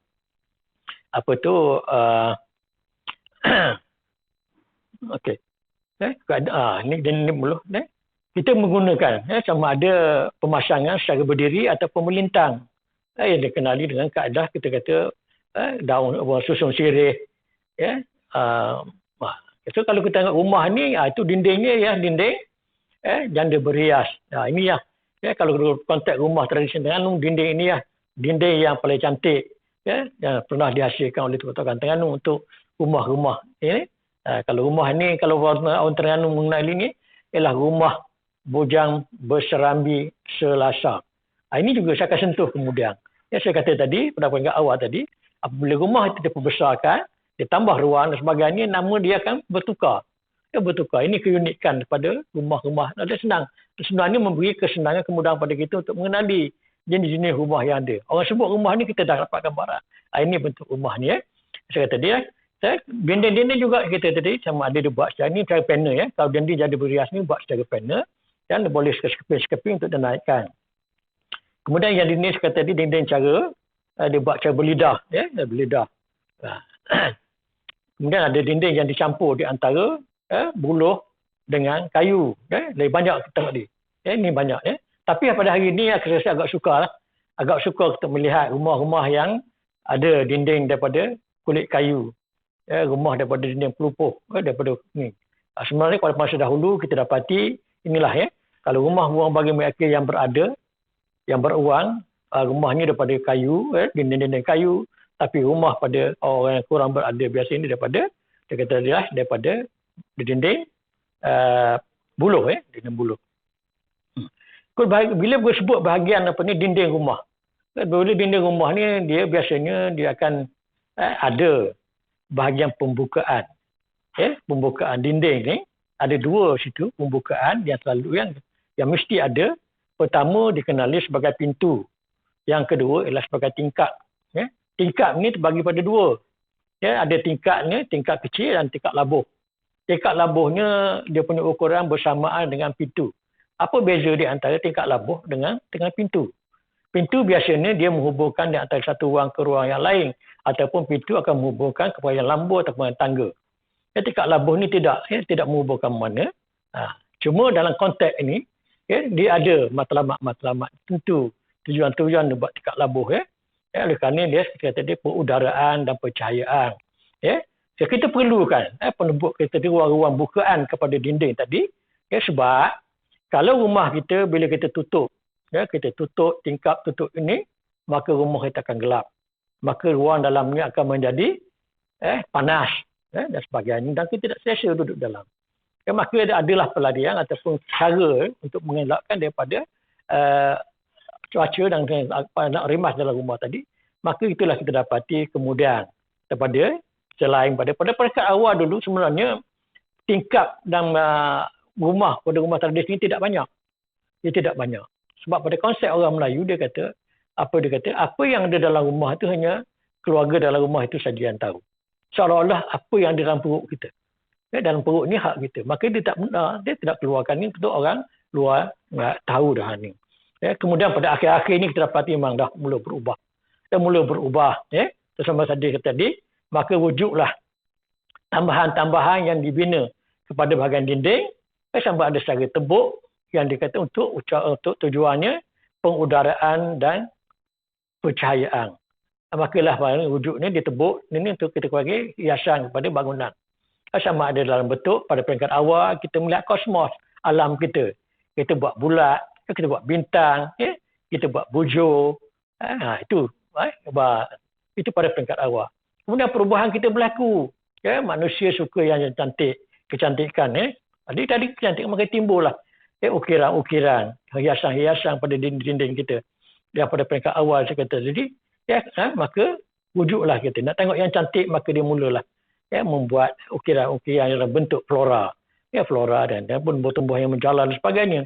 okey. Ini dinding buluh kita menggunakan sama ada pemasangan secara berdiri ataupun melintang. Yang dikenali dengan kaedah kita kata daun susun sirih ya. So kalau kita tengok rumah ni itu dindingnya ya dinding janda berhias. Ini ya kalau konteks rumah tradisi Terengganu, dinding ini ya dinding yang paling cantik ya yang pernah dihasilkan oleh Tuan Terengganu untuk rumah-rumah ini. Kalau rumah ni kalau orang Terengganu mengenali ni ialah rumah bujang berserambi selasar. Ini juga saya akan sentuh kemudian. Ya saya kata tadi pada peringkat awal tadi, apabila rumah itu diperbesarkan, ditambah ruang dan sebagainya, nama dia akan bertukar. Dia bertukar. Ini keunikan daripada rumah-rumah. Ada senang. Sebenarnya memberi kesenangan kemudahan pada kita untuk mengenali jenis-jenis rumah yang ada. Orang sebut rumah ni kita dah dapat gambaran. Ini bentuk rumah ni ya. Saya kata dia dinding-dinding juga kita tadi sama ada dibuat secara ni cara panel ya. Kalau dinding jadi berhias ni buat secara panel dan boleh sekeping-sekeping untuk dinaikkan. Kemudian yang dinding saya kata tadi dinding cara dia buat cara berlidah ya, berlidah. Kemudian ada dinding yang dicampur di antara buluh dengan kayu ya. Lebih banyak kita tengok ni. Ini banyak ya. Tapi pada hari ini saya rasa agak suka lah. Agak suka kita melihat rumah-rumah yang ada dinding daripada kulit kayu. Ya, rumah daripada dinding pelupuh daripada ni. Sebenarnya pada masa dahulu kita dapati inilah ya. Kalau rumah-rumah bagi mereka yang berada yang beruang, rumahnya daripada kayu, dinding-dinding kayu, tapi rumah pada orang yang kurang berada biasa ini daripada dinding buluh dinding buluh. Bila disebut bahagian dinding rumah. Bila dinding rumah ni dia biasanya dia akan ada bahagian pembukaan. Pembukaan dinding ni ada dua situ pembukaan yang selalu yang mesti ada. Pertama dikenali sebagai pintu. Yang kedua ialah sebagai tingkap. Tingkap ni terbagi pada dua. Ada tingkapnya, tingkap kecil dan tingkap labuh. Tingkap labuhnya dia punya ukuran bersamaan dengan pintu. Apa beza di antara tingkap labuh dengan pintu? Pintu biasanya dia menghubungkan di antara satu ruang ke ruang yang lain. Ataupun pintu akan menghubungkan kepada yang lambu ataupun yang tangga. Tingkap labuh ni tidak menghubungkan mana. Cuma dalam konteks ini, dia ada matlamat-matlamat tentu tujuan-tujuan dia buat tingkap labuh oleh kerana dia kata dia perudaraan dan pencahayaan so, kita perlukan penebuk kita di ruang-ruang bukaan kepada dinding tadi sebab kalau rumah kita bila kita tutup kita tutup tingkap tutup ini maka rumah kita akan gelap maka ruang dalam ni akan menjadi panas dan sebagainya dan kita tidak selesa duduk dalam. Maka adalah pelarian ataupun cara untuk mengelakkan daripada cuaca dan nak rimas dalam rumah tadi. Maka itulah kita dapati kemudian daripada selain pada peringkat awal dulu sebenarnya tingkap dan rumah tradisi ini tidak banyak. Dia tidak banyak. Sebab pada konsep orang Melayu dia kata apa yang ada dalam rumah itu hanya keluarga dalam rumah itu saja yang tahu. Seolah-olah apa yang ada dalam perut kita. Dalam perut ni hak kita. Maka dia tidak keluarkan ni untuk orang luar tahu dah ni. Kemudian pada akhir-akhir ni kita dapati memang dah mula berubah. Bersama tadi, maka wujudlah tambahan-tambahan yang dibina kepada bahagian dinding sampai ada secara tebuk yang dikata untuk tujuannya pengudaraan dan pencahayaan. Makalah wujud ni ditebuk ini untuk kita bagi hiasan kepada bangunan. Sama ada dalam bentuk pada peringkat awal kita melihat kosmos alam kita. Kita buat bulat, Kita buat bintang, kita buat bujur. Itu itu pada peringkat awal. Kemudian perubahan kita berlaku. Manusia suka yang cantik, kecantikan. Jadi tadi kecantikan makin timbullah. Ukiran-ukiran, hiasan-hiasan pada dinding kita. Daripada peringkat awal saya kata. Jadi, maka wujudlah kita. Nak tengok yang cantik, maka dia mulalah membuat ukiran-ukiran dalam bentuk flora. Flora dan tumbuh yang menjalar dan sebagainya.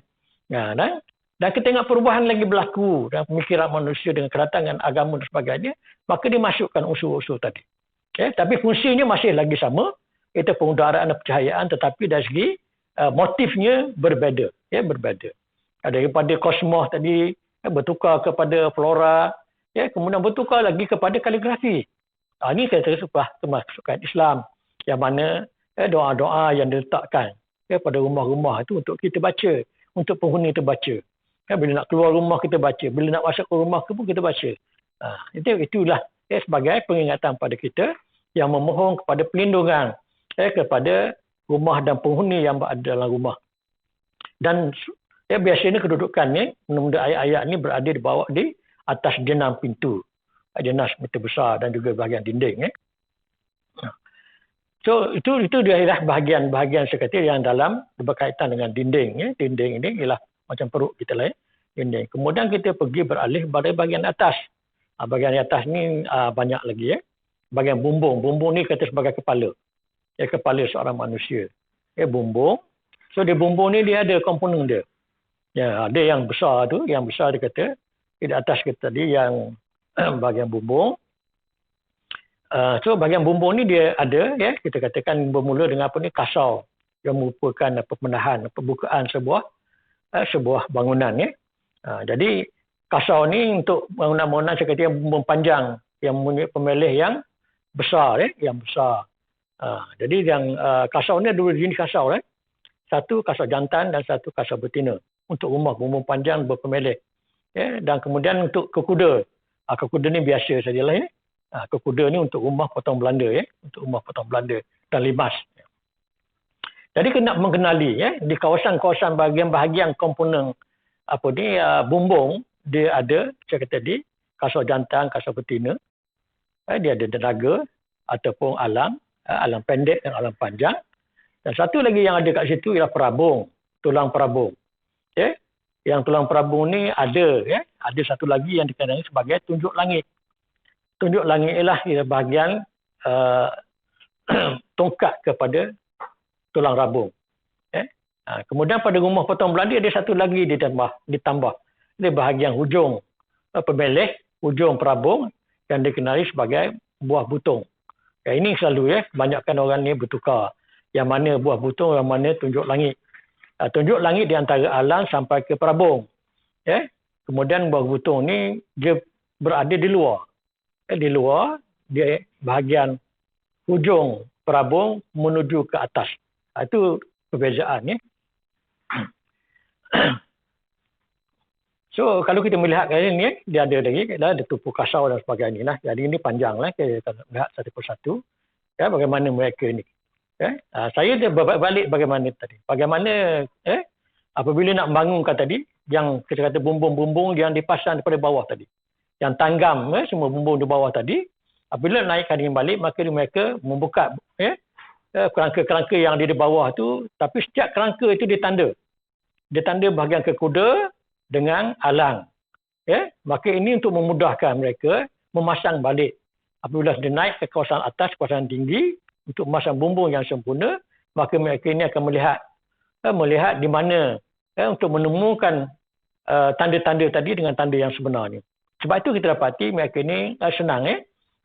Dan kita tengok perubahan lagi berlaku dalam pemikiran manusia dengan kedatangan agama dan sebagainya, maka dia masukkan unsur-unsur tadi. Tapi fungsinya masih lagi sama, iaitu pengudaraan dan percahayaan, tetapi dari segi motifnya berbeza. Berbeza. Daripada kosmos tadi, bertukar kepada flora, kemudian bertukar lagi kepada kaligrafi. Ini saya termasukkan Islam, yang mana doa-doa yang diletakkan pada rumah-rumah itu untuk kita baca, untuk penghuni itu baca. Bila nak keluar rumah kita baca, bila nak masuk ke rumah pun kita baca. Itulah sebagai peringatan pada kita yang memohon kepada perlindungan kepada rumah dan penghuni yang berada dalam rumah. Dan biasanya kedudukannya, benda ayat-ayat ini berada di bawah di atas jenam pintu. Jenam meter besar dan juga bahagian dinding. So itu adalah bahagian-bahagian saya kata yang dalam berkaitan dengan dinding. Dinding ini ialah macam perut kita lah. Dinding. Kemudian kita pergi beralih pada bahagian atas. Bahagian atas ni banyak lagi. Bahagian bumbung. Bumbung ni kata sebagai kepala. Kepala seorang manusia. Bumbung. So di bumbung ni dia ada komponen dia. Ada yang besar tu. Yang besar dia kata. Di atas kita tadi yang bahagian bumbung. So bahagian bumbung ni dia ada. Kita katakan bermula dengan apa ni, kasau. Yang merupakan pemenahan, pembukaan sebuah bangunan. Jadi kasau ni untuk bangunan-bangunan saya kata yang bumbung panjang. Yang mempunyai pemelih yang besar. Yang besar. Jadi yang kasau ni ada dua jenis kasau. Satu kasau jantan dan satu kasau betina. Untuk rumah bumbung panjang berpemelih. Dan kemudian untuk kekuda. Kekuda ni biasa sajalah. Kekuda ni untuk rumah potong Belanda. Untuk rumah potong Belanda dan limas. Jadi kena mengenali di kawasan-kawasan bahagian-bahagian komponen bumbung, dia ada, saya kata tadi, kasau jantan, kasau betina. Dia ada tenaga ataupun alam pendek dan alam panjang. Dan satu lagi yang ada kat situ ialah perabung, tulang perabung. Yang tulang perabung ni ada satu lagi yang dikenali sebagai tunjuk langit. Tunjuk langit ialah bahagian tongkat kepada tulang rabung. Kemudian pada rumah potong Belanda ada satu lagi ditambah. Dia bahagian hujung pemelih, hujung perabung yang dikenali sebagai buah butung. Ini selalu kebanyakan orang ni bertukar. Yang mana buah butung, yang mana tunjuk langit. Tunjuk langit di antara alang sampai ke perabung. Kemudian buah butung ni dia berada di luar. Di luar, dia bahagian hujung perabung menuju ke atas. Itu perbezaan. So, kalau kita melihat kali ni, dia ada lagi, ada tumpu kasau dan sebagainya. Jadi ini panjang lah, kita lihat satu persatu. Bagaimana mereka ni. Saya dah balik bagaimana tadi. Bagaimana apabila nak membangunkan tadi, yang kita kata bumbung-bumbung yang dipasang daripada bawah tadi. Yang tanggam semua bumbung di bawah tadi. Apabila naikkan dengan balik, maka mereka membuka kerangka-kerangka yang ada di bawah tu. Tapi setiap kerangka itu ditanda. Ditanda bahagian kekuda dengan alang. Maka ini untuk memudahkan mereka memasang balik. Apabila dia naik ke kawasan atas, kawasan tinggi, untuk memasang bumbung yang sempurna, maka mereka ini akan melihat di mana untuk menemukan tanda-tanda tadi dengan tanda yang sebenarnya. Sebab itu kita dapati mereka ini senang.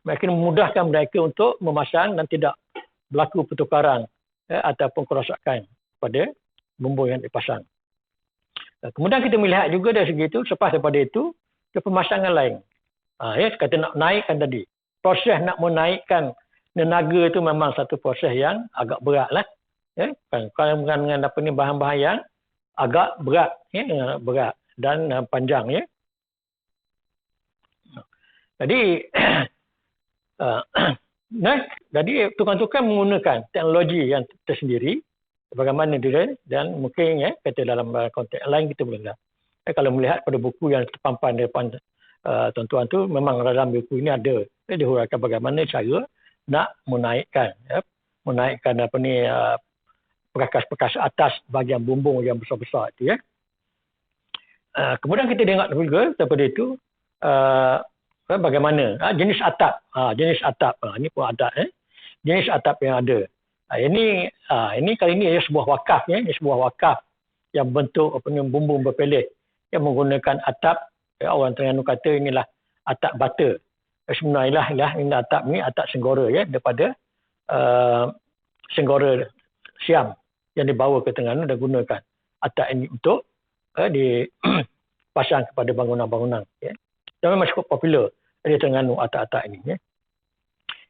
Mereka ini memudahkan mereka untuk memasang dan tidak berlaku pertukaran ataupun kerosakan pada bumbung yang dipasang. Kemudian kita melihat juga dari segi itu, selepas daripada itu, ke pemasangan lain. Kata nak naikkan tadi. Proses nak menaikkan tenaga itu memang satu proses yang agak berat lah. Kalau dengan bahan-bahan yang agak berat. Berat dan panjang. Jadi, jadi tukang-tukang menggunakan teknologi yang tersendiri. Bagaimana dia dan mungkin kata dalam konteks lain kita boleh lihat. Kalau melihat pada buku yang terpampang di depan tuan-tuan tu, memang dalam buku ini ada dihuraikan bagaimana cara nak menaikkan perkakas-perkakas atas bahagian bumbung yang besar-besar itu ya. Kemudian kita tengok juga daripada itu bagaimana jenis atap. Ini pun atap jenis atap yang ada. Ini kali ini sebuah wakaf ya, ini sebuah wakaf yang bentuk bumbung berpelih yang menggunakan atap orang Terengganu kata inilah atap bata. Sebenarnya ini atap ni atap senggora ya, daripada senggora Siam yang dibawa ke Terengganu dan gunakan atap ini untuk dipasang kepada bangunan-bangunan ya. Dan memang cukup popular di Terengganu atap-atap ini ya.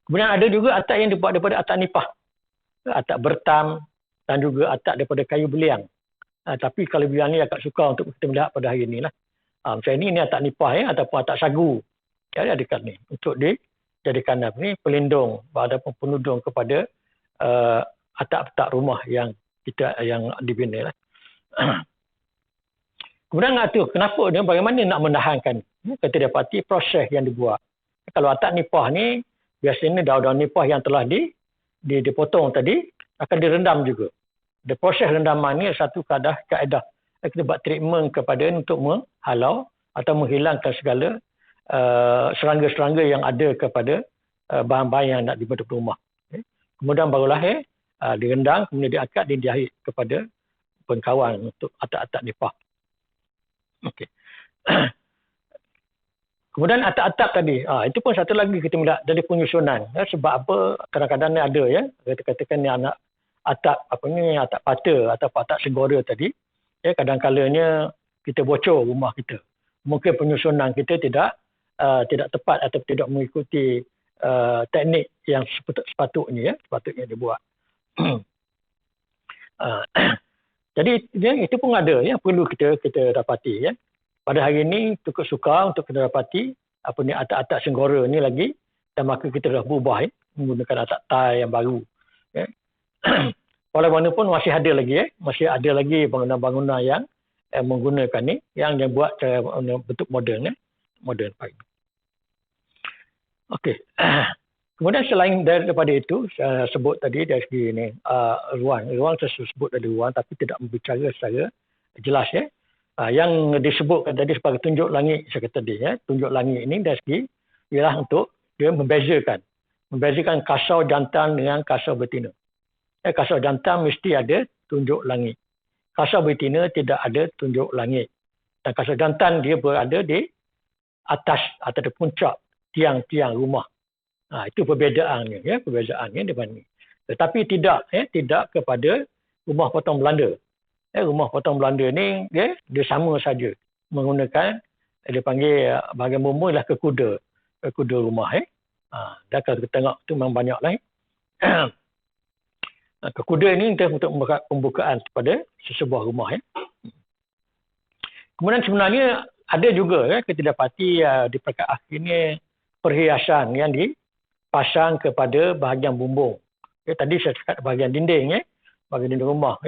Kemudian ada juga atap yang dibuat daripada atap nipah, atap bertam dan juga atap daripada kayu beliang. Tapi kalau beliang ni agak suka untuk kita melihat pada hari ini lah. Macam ini atap nipah ya, ataupun atap sagu ya, dekat ni untuk dijadikan pelindung ataupun penudung kepada atap-atap rumah yang dibina lah. Kemudian kenapa dia bagaimana nak menahankan? Kita dapati proses yang dibuat. Kalau atap nipah ni biasanya daun-daun nipah yang telah dipotong tadi akan direndam juga. The proses rendaman ni satu kaedah kita buat treatment kepada untuk menghalau atau menghilangkan segala serangga-serangga yang ada kepada bahan-bahan yang nak dibentuk rumah. Kemudian barulah direndam, kemudian diangkat dan dijahit kepada pengkawan untuk atap-atap nipah. Okey. Kemudian atap-atap tadi, itu pun satu lagi kita melihat dari penyusunan. Ya, sebab apa kadang-kadang ni ada ya, katakan ni anak atap atap pata atau atap senggora tadi, ya kadang-kalanya kita bocor rumah kita. Mungkin penyusunan kita tidak tepat atau tidak mengikuti teknik yang sepatutnya dibuat. Jadi itu pun ada yang perlu kita dapati ya. Pada hari ini cukup suka untuk kita dapati atap-atap senggora ni lagi, dan maka kita dah berubah menggunakan atap tai yang baru ya. Walaupun masih ada lagi bangunan-bangunan yang menggunakan ni yang buat cara bentuk moden ya, moden paling. Okey. Kemudian selain daripada itu, saya sebut tadi dari segi ni ruang saya sebut tadi ruang tapi tidak berbicara secara jelas ya. Yang disebutkan tadi sebagai tunjuk langit saya kata tadi ya. Tunjuk langit ini dari segi ialah untuk dia membezakan kasau jantan dengan kasau betina. Kasau jantan mesti ada tunjuk langit. Kasau betina tidak ada tunjuk langit. Dan kasau jantan dia berada di atas atau di puncak tiang-tiang rumah. Itu perbezaannya dibanding. Tetapi tidak kepada rumah potong Belanda. Rumah potong Belanda ni dia sama saja menggunakan dia panggil bahagian bumbu ialah kekuda rumah dan kalau kita tengok tu memang banyak lah. Kekuda ni untuk pembukaan kepada sesebuah rumah Kemudian sebenarnya ada juga kita dapati di peringkat akhirnya perhiasan yang dipasang kepada bahagian bumbung. Tadi saya cakap bahagian dinding bahagian dinding rumah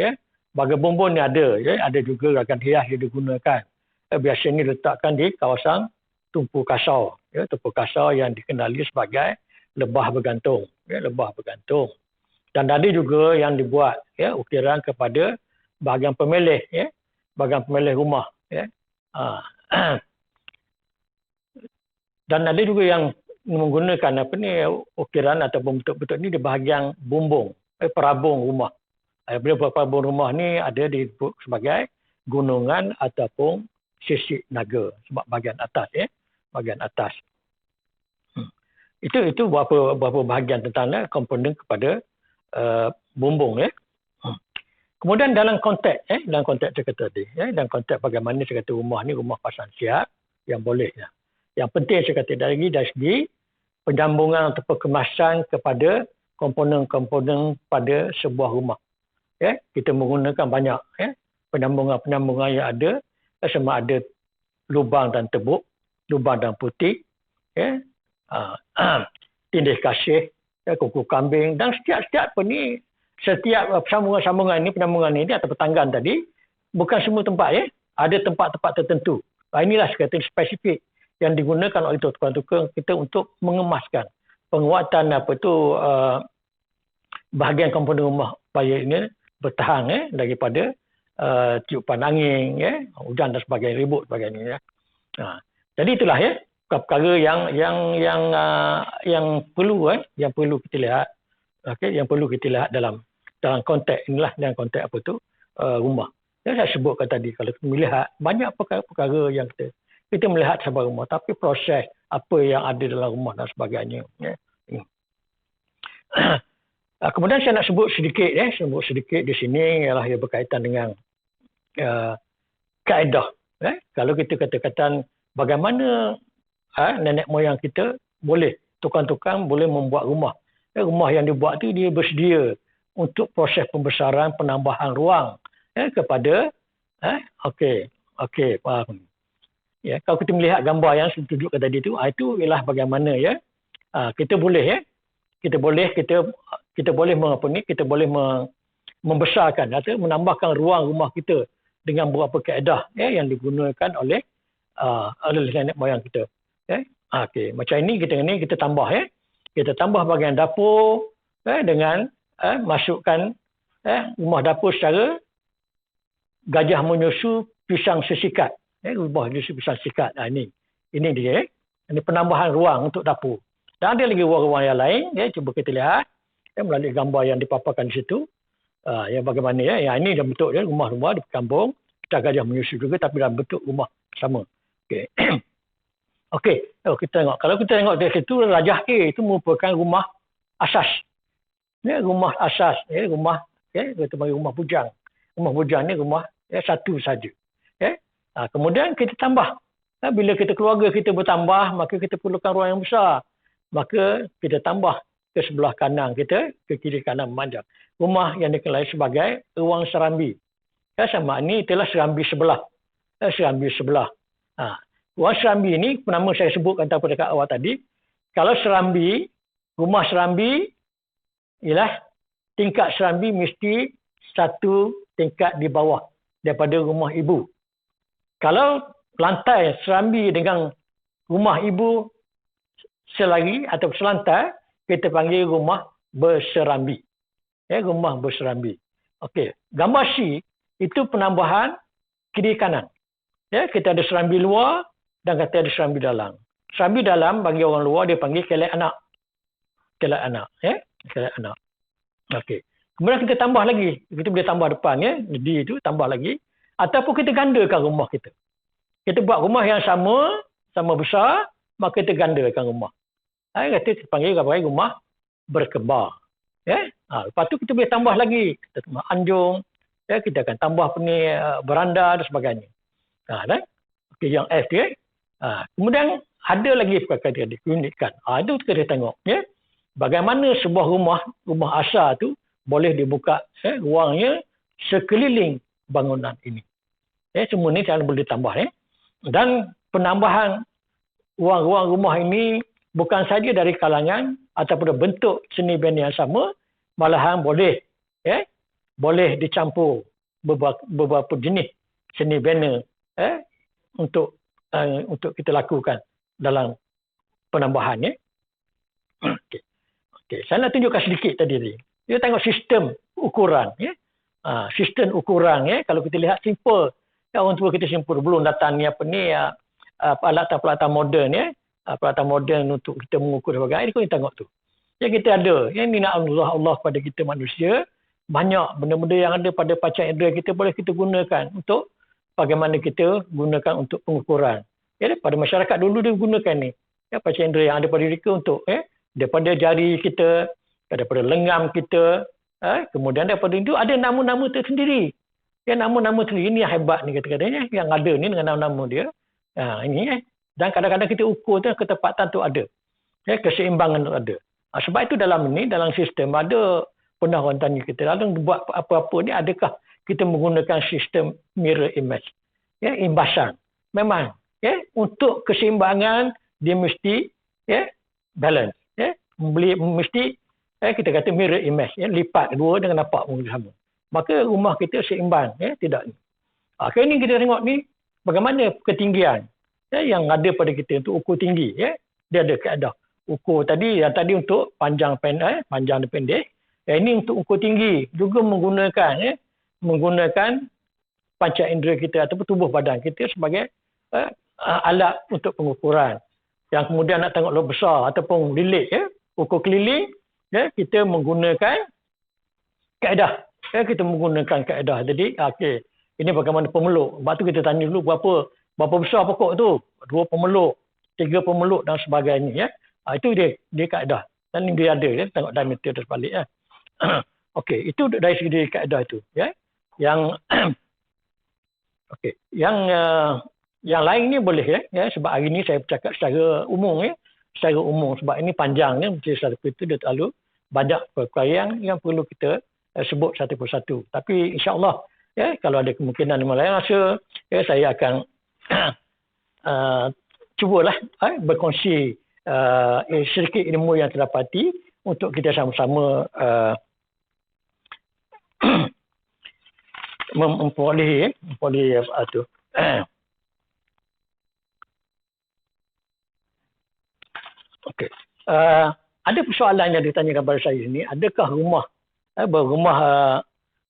Bahagian bumbung ni ada juga ragam hias yang digunakan. Biasanya diletakkan di kawasan tumpu kasau. Tumpu kasau yang dikenali sebagai lebah bergantung. Lebah bergantung. Dan ada juga yang dibuat ukiran kepada bahagian pemelih. Bahagian pemelih rumah. Dan ada juga yang menggunakan ukiran atau bentuk-bentuk ni di bahagian bumbung. Perabung rumah. Perabung rumah ni ada disebut sebagai gunungan ataupun sisik naga sebab bahagian atas bahagian atas. Itu beberapa bahagian tentang komponen kepada bumbung Kemudian dalam konteks saya kata tadi dalam konteks bagaimana saya kata rumah ni rumah pasang siap yang boleh Yang penting saya kata dari segi penyambungan atau kemasan kepada komponen-komponen pada sebuah rumah. Kita menggunakan banyak penyambungan-penyambungan yang ada, sama ada lubang dan tebuk, lubang dan putih, tindih kasih, kuku kambing, dan setiap sambungan-sambungan ini, penyambungan ini atau petanggan tadi, bukan semua tempat ada tempat-tempat tertentu. Inilah sekatan spesifik yang digunakan oleh tukang-tukang kita untuk mengemaskan penguatan bahagian komponen rumah supaya ini bertahan daripada tiupan angin, hujan dan sebagainya, ribut sebagainya. Jadi itulah perkara yang perlu kita lihat, yang perlu kita lihat dalam konteks inilah, dalam konteks rumah. Yang saya sebutkan tadi, kalau kita melihat banyak perkara yang kita melihat sebuah rumah, tapi proses apa yang ada dalam rumah dan sebagainya. Kemudian saya nak sebut sedikit di sini ialah yang berkaitan dengan kaedah. Kalau kita katakan bagaimana nenek moyang kita tukang-tukang boleh membuat rumah. Rumah yang dibuat tu dia bersedia untuk proses pembesaran, penambahan ruang kepada faham. Kalau kita melihat gambar yang saya tunjukkan tadi itu ialah bagaimana kita boleh membesarkan atau menambahkan ruang rumah kita dengan beberapa kaedah yang digunakan oleh nenek moyang kita. Macam ini kita tambah kita tambah bahagian dapur dengan masukkan rumah dapur secara gajah menyusu pisang sesikat. Rumah menyusu pisang sesikat. Ini dia. Ini penambahan ruang untuk dapur. Dan ada lagi ruang-ruang yang lain. Cuba kita lihat melalui gambar yang dipaparkan di situ. Yang bagaimana yang ini dalam bentuk rumah-rumah di kampung. Kita gajah menyusu juga tapi dalam bentuk rumah sama. Okey. Kita tengok. Kalau kita tengok dari situ, Rajah A itu merupakan rumah asas. Rumah asas. Rumah, kita panggil rumah bujang. Rumah bujang ni rumah satu saja. Kemudian kita tambah. Bila kita keluarga kita bertambah, maka kita perlukan ruang yang besar. Maka kita tambah ke sebelah kanan kita, ke kiri kanan memanjang. Rumah yang dikenali sebagai ruang serambi. Sama ini itulah serambi sebelah. Serambi sebelah. Ruang serambi ini, nama saya sebutkan pada dekat awal tadi. Kalau serambi, rumah serambi, ialah tingkat serambi mesti satu tingkat di bawah daripada rumah ibu. Kalau lantai serambi dengan rumah ibu selari atau selantai, kita panggil rumah berserambi. Rumah berserambi. Okey. Gambar C itu penambahan kiri kanan. Kita ada serambi luar dan kita ada serambi dalam. Serambi dalam bagi orang luar dia panggil kelek anak. Kelek anak. Kelek anak. Okey. Kemudian kita tambah lagi. Kita boleh tambah depan D itu tambah lagi. Ataupun kita gandakan rumah kita. Kita buat rumah yang sama besar, maka kita gandakan rumah. Kita panggil rumah berkembar. Lepas tu kita boleh tambah lagi. Kita tambah anjung. Kita akan tambah beranda dan sebagainya. Okey, yang F dia. Kemudian ada lagi perkara yang diunikkan. Itu kita tengok. Bagaimana sebuah rumah asal tu boleh dibuka ruangnya sekeliling bangunan ini. Semua ni cara boleh ditambah. Dan penambahan ruang-ruang rumah ini bukan saja dari kalangan ataupun bentuk seni bina yang sama, malahan boleh dicampur beberapa jenis seni bina untuk kita lakukan dalam penambahannya. Okey, saya nak tunjukkan sedikit tadi. Kita tengok sistem ukuran. Sistem ukuran kalau kita lihat simple. Orang tua kita simple belum datang peralatan moden peralatan moden untuk kita mengukur sebagainya. Kita tengok tu. Yang kita ada, ini nak Allah pada kita manusia, banyak benda-benda yang ada pada panca indera kita boleh kita gunakan untuk bagaimana kita gunakan untuk pengukuran. Pada masyarakat dulu dia gunakan ni. Panca indera yang ada pada diri kita untuk daripada jari kita, daripada lengan kita, kemudian daripada itu ada nama-nama tersendiri. Nama-nama sendiri ni yang hebat ni kata-katanya, yang ada ni dengan nama-nama dia. Ini dan kadang-kadang kita ukur tu ketepatan tu ada. Keseimbangan tu ada. Sebab itu dalam sistem ada pernah orang tanya kita, dalam buat apa-apa ni adakah kita menggunakan sistem mirror image? Imbasan. Memang untuk keseimbangan dia mesti balance. Mesti kita kata mirror image, lipat dua dengan nampak sama. Maka rumah kita seimbang, tidak. Ini kita tengok ni bagaimana ketinggian yang ada pada kita untuk ukur tinggi. Dia ada kaedah. Ukur tadi, yang tadi untuk panjang dan pendek. Ini untuk ukur tinggi. Juga menggunakan panca indera kita ataupun tubuh badan kita sebagai alat untuk pengukuran. Yang kemudian nak tengok lebih besar ataupun lilit, ukur keliling, kita menggunakan kaedah. Kita menggunakan kaedah. Jadi, ini bagaimana pemeluk. Sebab tu kita tanya dulu berapa besar pokok tu. 2 pemeluk, 3 pemeluk dan sebagainya. Itu dia kaedah. Dan dia ada. Tengok diameter dan sebalik. Okey, itu dari segi kaedah itu. Yang yang lain ni boleh sebab hari ni saya bercakap secara umum secara umum sebab ini panjang mesti satu itu dia terlalu banyak perkara yang perlu kita sebut satu persatu. Tapi insya-Allah kalau ada kemungkinan yang lain rasa saya akan cubalah berkongsi sedikit ilmu yang terdapati untuk kita sama-sama memperoleh itu. Okey. Ada persoalan yang ditanyakan kepada saya ini, adakah rumah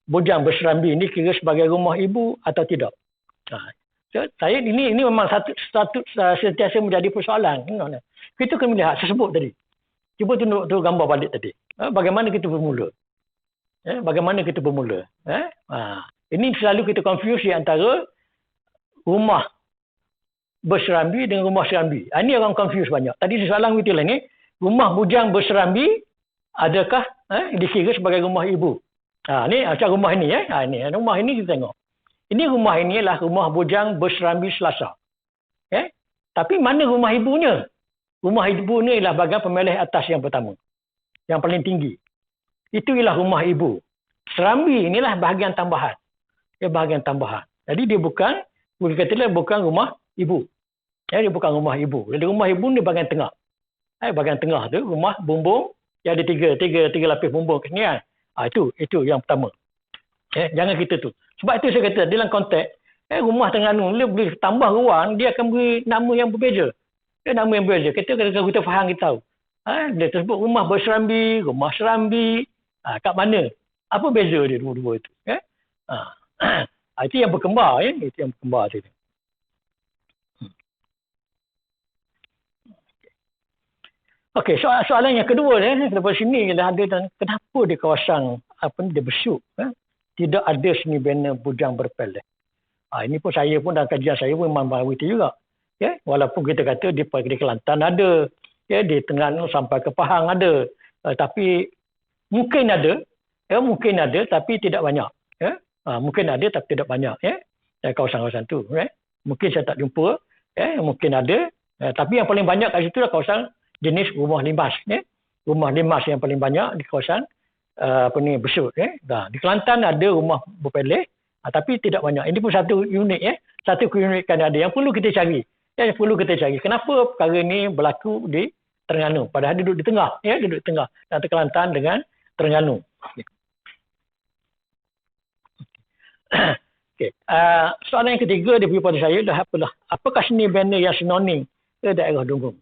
bujang berserambi ini kira sebagai rumah ibu atau tidak? Saya ini memang satu sentiasa menjadi persoalan. Kita kena melihat sebut tadi. Cuba tunjuk gambar balik tadi. Bagaimana kita bermula? Bagaimana kita bermula? Ini selalu kita confuse antara rumah berserambi dengan rumah serambi. Ini orang confuse banyak. Tadi soalan betul ni, rumah bujang berserambi adakah dikira sebagai rumah ibu? Ni macam rumah ini ini rumah ini kita tengok. Ini rumah ini adalah rumah bujang berserambi selasa. Tapi mana rumah ibunya? Rumah ibunya ialah bahagian pemelih atas yang pertama. Yang paling tinggi. Itu ialah rumah ibu. Serambi inilah bahagian tambahan. Bahagian tambahan. Jadi dia bukan rumah ibu. Dia bukan rumah ibu. Jadi rumah ibu ni bahagian tengah. Bahagian tengah tu rumah bumbung yang ada tiga lapis bumbung ke sini. Itu yang pertama. Jangan kita tu. Sebab itu saya kata dalam konteks rumah Terengganu dia boleh tambah ruang, dia akan beri nama yang berbeza. Nama yang berbeza. Kita faham, kita tahu. Dia tersebut rumah berserambi, rumah serambi. Kat mana? Apa beza dia dua-dua itu? Itu yang berkembar. Itu yang berkembar tadi. Okey, soalan yang kedua daripada sini ialah kenapa di kawasan dia Besuk tidak ada seni banner bujang berpeleh. Ini pun saya pun dalam kajian saya pun memang baru itu juga. Walaupun kita kata di Kelantan ada, di Terengganu sampai ke Pahang ada, tapi mungkin ada tapi tidak banyak. Mungkin ada tapi tidak banyak kawasan-kawasan tu. Mungkin saya tak jumpa, mungkin ada, tapi yang paling banyak kat situ adalah kawasan jenis rumah limas. Rumah limas yang paling banyak di kawasan Besut. Di Kelantan ada rumah berpeleh, tapi tidak banyak. Ini pun satu unik. Satu keunikan ada yang perlu kita cari. Kenapa perkara ini berlaku di Terengganu? Padahal duduk di tengah. Duduk di tengah. Antara Kelantan dengan Terengganu. Okay. Soalan yang ketiga dia beri pada saya adalah apakah seni banner yang sinonim ke daerah Dunggung?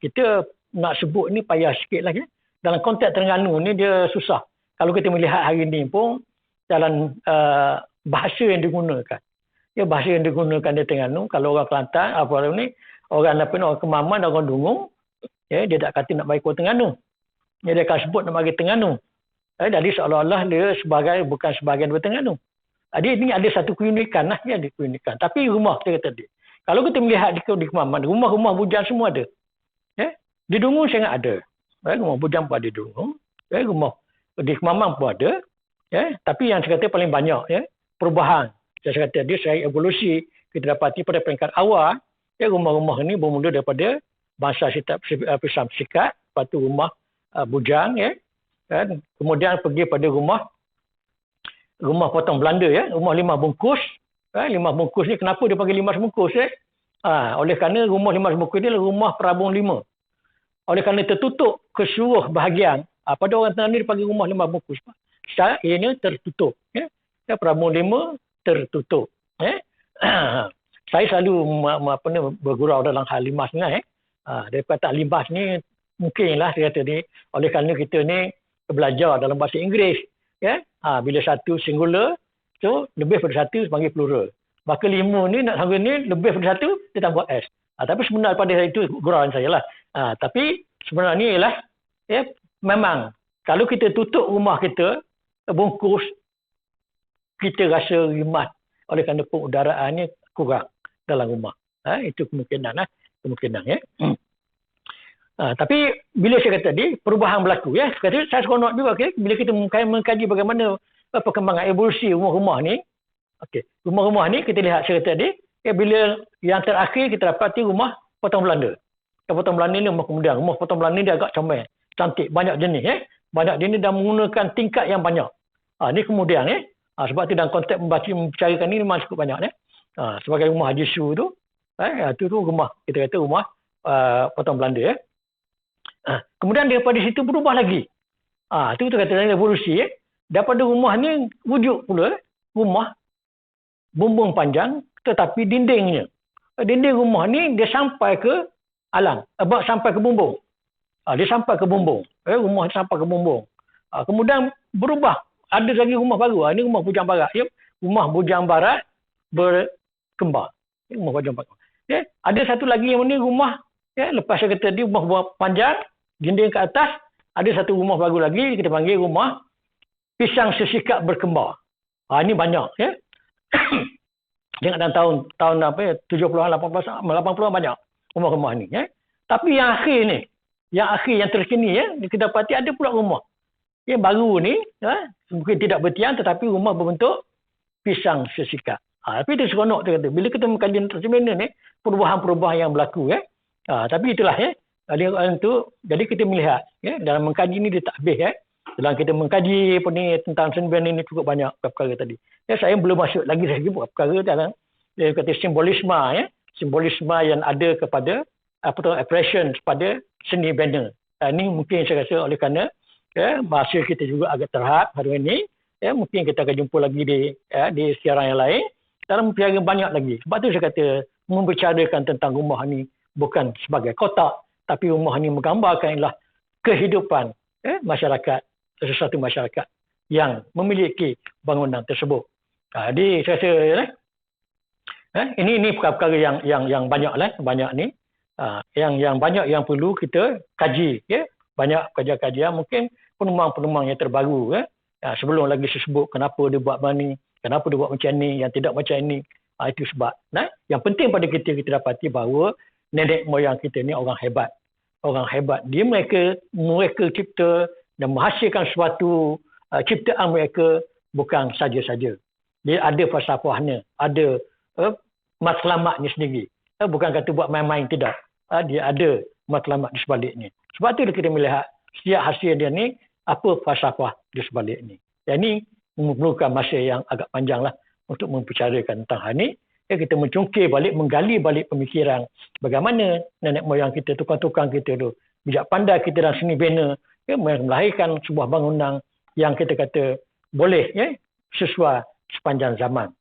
Kita nak sebut ni payah sikit lagi. Dalam konteks Terengganu ni dia susah. Kalau kita melihat hari ni pun dalam bahasa yang digunakan. Bahasa yang digunakan di Terengganu, kalau orang Kelantan, orang Kemaman, orang Dunggung, dia tak kata nak bagi kuat Terengganu. Dia akan sebut nak bagi Terengganu. Jadi seolah-olah dia bukan sebahagian dari Terengganu. Jadi ini ada satu keunikan lah. Ada keunikan. Tapi rumah saya kata dia. Kalau kita melihat di Kemaman, rumah-rumah bujang semua ada. Di Dunggung sangat ada. Rumah bujang pun ada di Dunggung. Rumah di Kemaman pun ada. Tapi yang saya kata paling banyak perubahan. Saya kata dia secara evolusi kita dapati pada peringkat awal rumah-rumah ini bermula daripada bangsa Islam Sikat, lepas tu rumah bujang kemudian pergi pada rumah potong Belanda rumah 5 bungkus. 5 bungkus ni kenapa dia panggil 5 bungkus oleh kerana rumah 5 bungkus ni adalah rumah perabung 5. Oleh kerana tertutup ke seluruh bahagian pada orang Terengganu dia panggil rumah 5 bungkus. Secara ianya tertutup perabung 5 tertutup. Saya selalu bergurau dalam hal limbas ni. Daripada limbas ni mungkinlah saya kata ni oleh kerana kita ni belajar dalam bahasa Inggeris. Bila satu singular, so lebih pada satu panggil plural. Maka lima ni nak sangka ni lebih pada satu dia tambah S. Tapi sebenarnya pada itu gurauan saya lah. Tapi sebenarnya ialah memang kalau kita tutup rumah kita bungkus, kita rasa rimat oleh kerana pengudaraannya kurang dalam rumah. Itu kemungkinan. Tapi bila saya kata tadi perubahan berlaku, saya seronok juga bila kita mengkaji bagaimana perkembangan evolusi rumah-rumah ni. Rumah-rumah ni kita lihat saya kata tadi, bila yang terakhir kita dapati rumah potong Belanda. Potong Belanda ni rumah kemudian. Rumah potong Belanda ni dia agak comel, cantik, banyak jenis. Banyak jenis dan menggunakan tingkat yang banyak. Ni kemudian sebab tu dalam konteks membicarakan ni memang cukup banyak. Sebagai rumah Haji Su tu, itu rumah, kita kata rumah potong Belanda. Kemudian daripada situ berubah lagi. Itu kita kata dalam evolusi. Daripada rumah ni wujud pula rumah bumbung panjang tetapi dindingnya. Dinding rumah ni dia sampai ke alang. Sampai ke bumbung. Dia sampai ke bumbung. Rumah sampai ke bumbung. Kemudian berubah. Ada lagi rumah baru. Ini rumah bujang barat. Rumah bujang barat berkembar. Rumah bujang barat. Ada satu lagi yang ni rumah. Lepas saya kata dia rumah panjang. Dinding ke atas. Ada satu rumah baru lagi. Kita panggil rumah pisang sesikat berkembar. Ini banyak. Tengok dalam tahun 70-an, 80-an banyak rumah-rumah ni. Tapi yang akhir yang terkini, kita dapati ada pula rumah. Baru ni, mungkin tidak bertiang tetapi rumah berbentuk pisang sesikat. Tapi itu seronok tu kata. Bila kita mengkaji tercemena ni, perubahan-perubahan yang berlaku. Tapi itulah jadi kita melihat dalam mengkaji ni dia tak habis. Dalam kita mengkaji tentang sembilan ini cukup banyak perkara tadi. Saya belum masuk lagi perkara dalam kata simbolisme. Simbolisme yang ada kepada expression kepada seni bina. Ini mungkin saya rasa oleh kerana bahasa kita juga agak terhad hari ini. Mungkin kita akan jumpa lagi di siaran yang lain. Dalam perkara banyak lagi. Sebab tu saya kata membicarakan tentang rumah ni bukan sebagai kotak. Tapi rumah ni menggambarkan ialah kehidupan masyarakat, sesuatu masyarakat yang memiliki bangunan tersebut. Jadi saya rasa ini perkara yang banyak ni. Yang banyak yang perlu kita kaji. Banyak kajian mungkin penemuan-penemuan yang terbaru. Sebelum lagi saya sebut kenapa dia buat ni, kenapa dia buat macam ni, yang tidak macam ni. Itu sebab. Yang penting pada kita dapati bahawa nenek moyang kita ni orang hebat. Orang hebat. Mereka cipta dan menghasilkan suatu ciptaan mereka bukan saja-saja. Dia ada falsafahnya, ada matlamatnya sendiri. Bukan kata buat main-main, tidak. Dia ada matlamat di sebaliknya. Sebab tu kita melihat setiap hasil dia ni apa falsafah di sebaliknya. Yang ini memerlukan masa yang agak panjang lah untuk membicarakan tentang hal ini. Kita mencungkir balik, menggali balik pemikiran bagaimana nenek moyang kita, tukang-tukang kita tu, bijak pandai kita dalam seni bina, melahirkan sebuah bangunan yang kita kata boleh sesuai sepanjang zaman.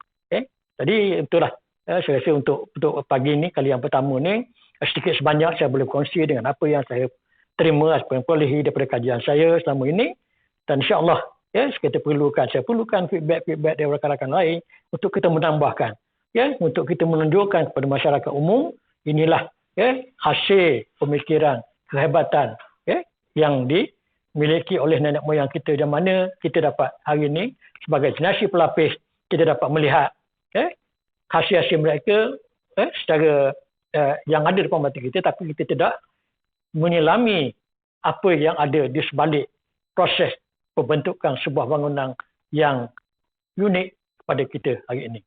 Jadi itulah saya rasa untuk pagi ni, kali yang pertama ni, sedikit sebanyak saya boleh berkongsi dengan apa yang saya terima, apa yang perolehi daripada kajian saya selama ini. Dan insya-Allah kita saya perlukan feedback dari rakan-rakan lain untuk kita menambahkan. Untuk kita menunjukkan kepada masyarakat umum inilah hasil pemikiran, kehebatan yang dimiliki oleh nenek moyang kita, yang mana kita dapat hari ini sebagai generasi pelapis kita dapat melihat hasil-hasil mereka secara yang ada depan mata kita, tapi kita tidak menyelami apa yang ada di sebalik proses pembentukan sebuah bangunan yang unik kepada kita hari ini.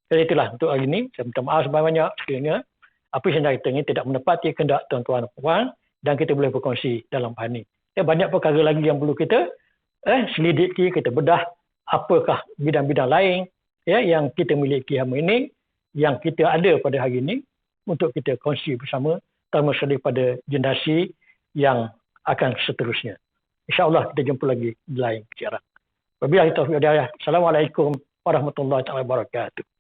Jadi itulah untuk hari ini. Saya minta maaf sebanyak-banyak sekiranya apa yang saya kata tidak menepati kehendak tuan-tuan dan puan, dan kita boleh berkongsi dalam hal ini. Banyak perkara lagi yang perlu kita selidiki, kita bedah apakah bidang-bidang lain yang kita miliki hari ini, yang kita ada pada hari ini untuk kita kongsi bersama, termasuk daripada generasi yang akan seterusnya. InsyaAllah kita jumpa lagi di lain siaran. Wabillahi taufiq wal hidayah. Assalamualaikum warahmatullahi wabarakatuh.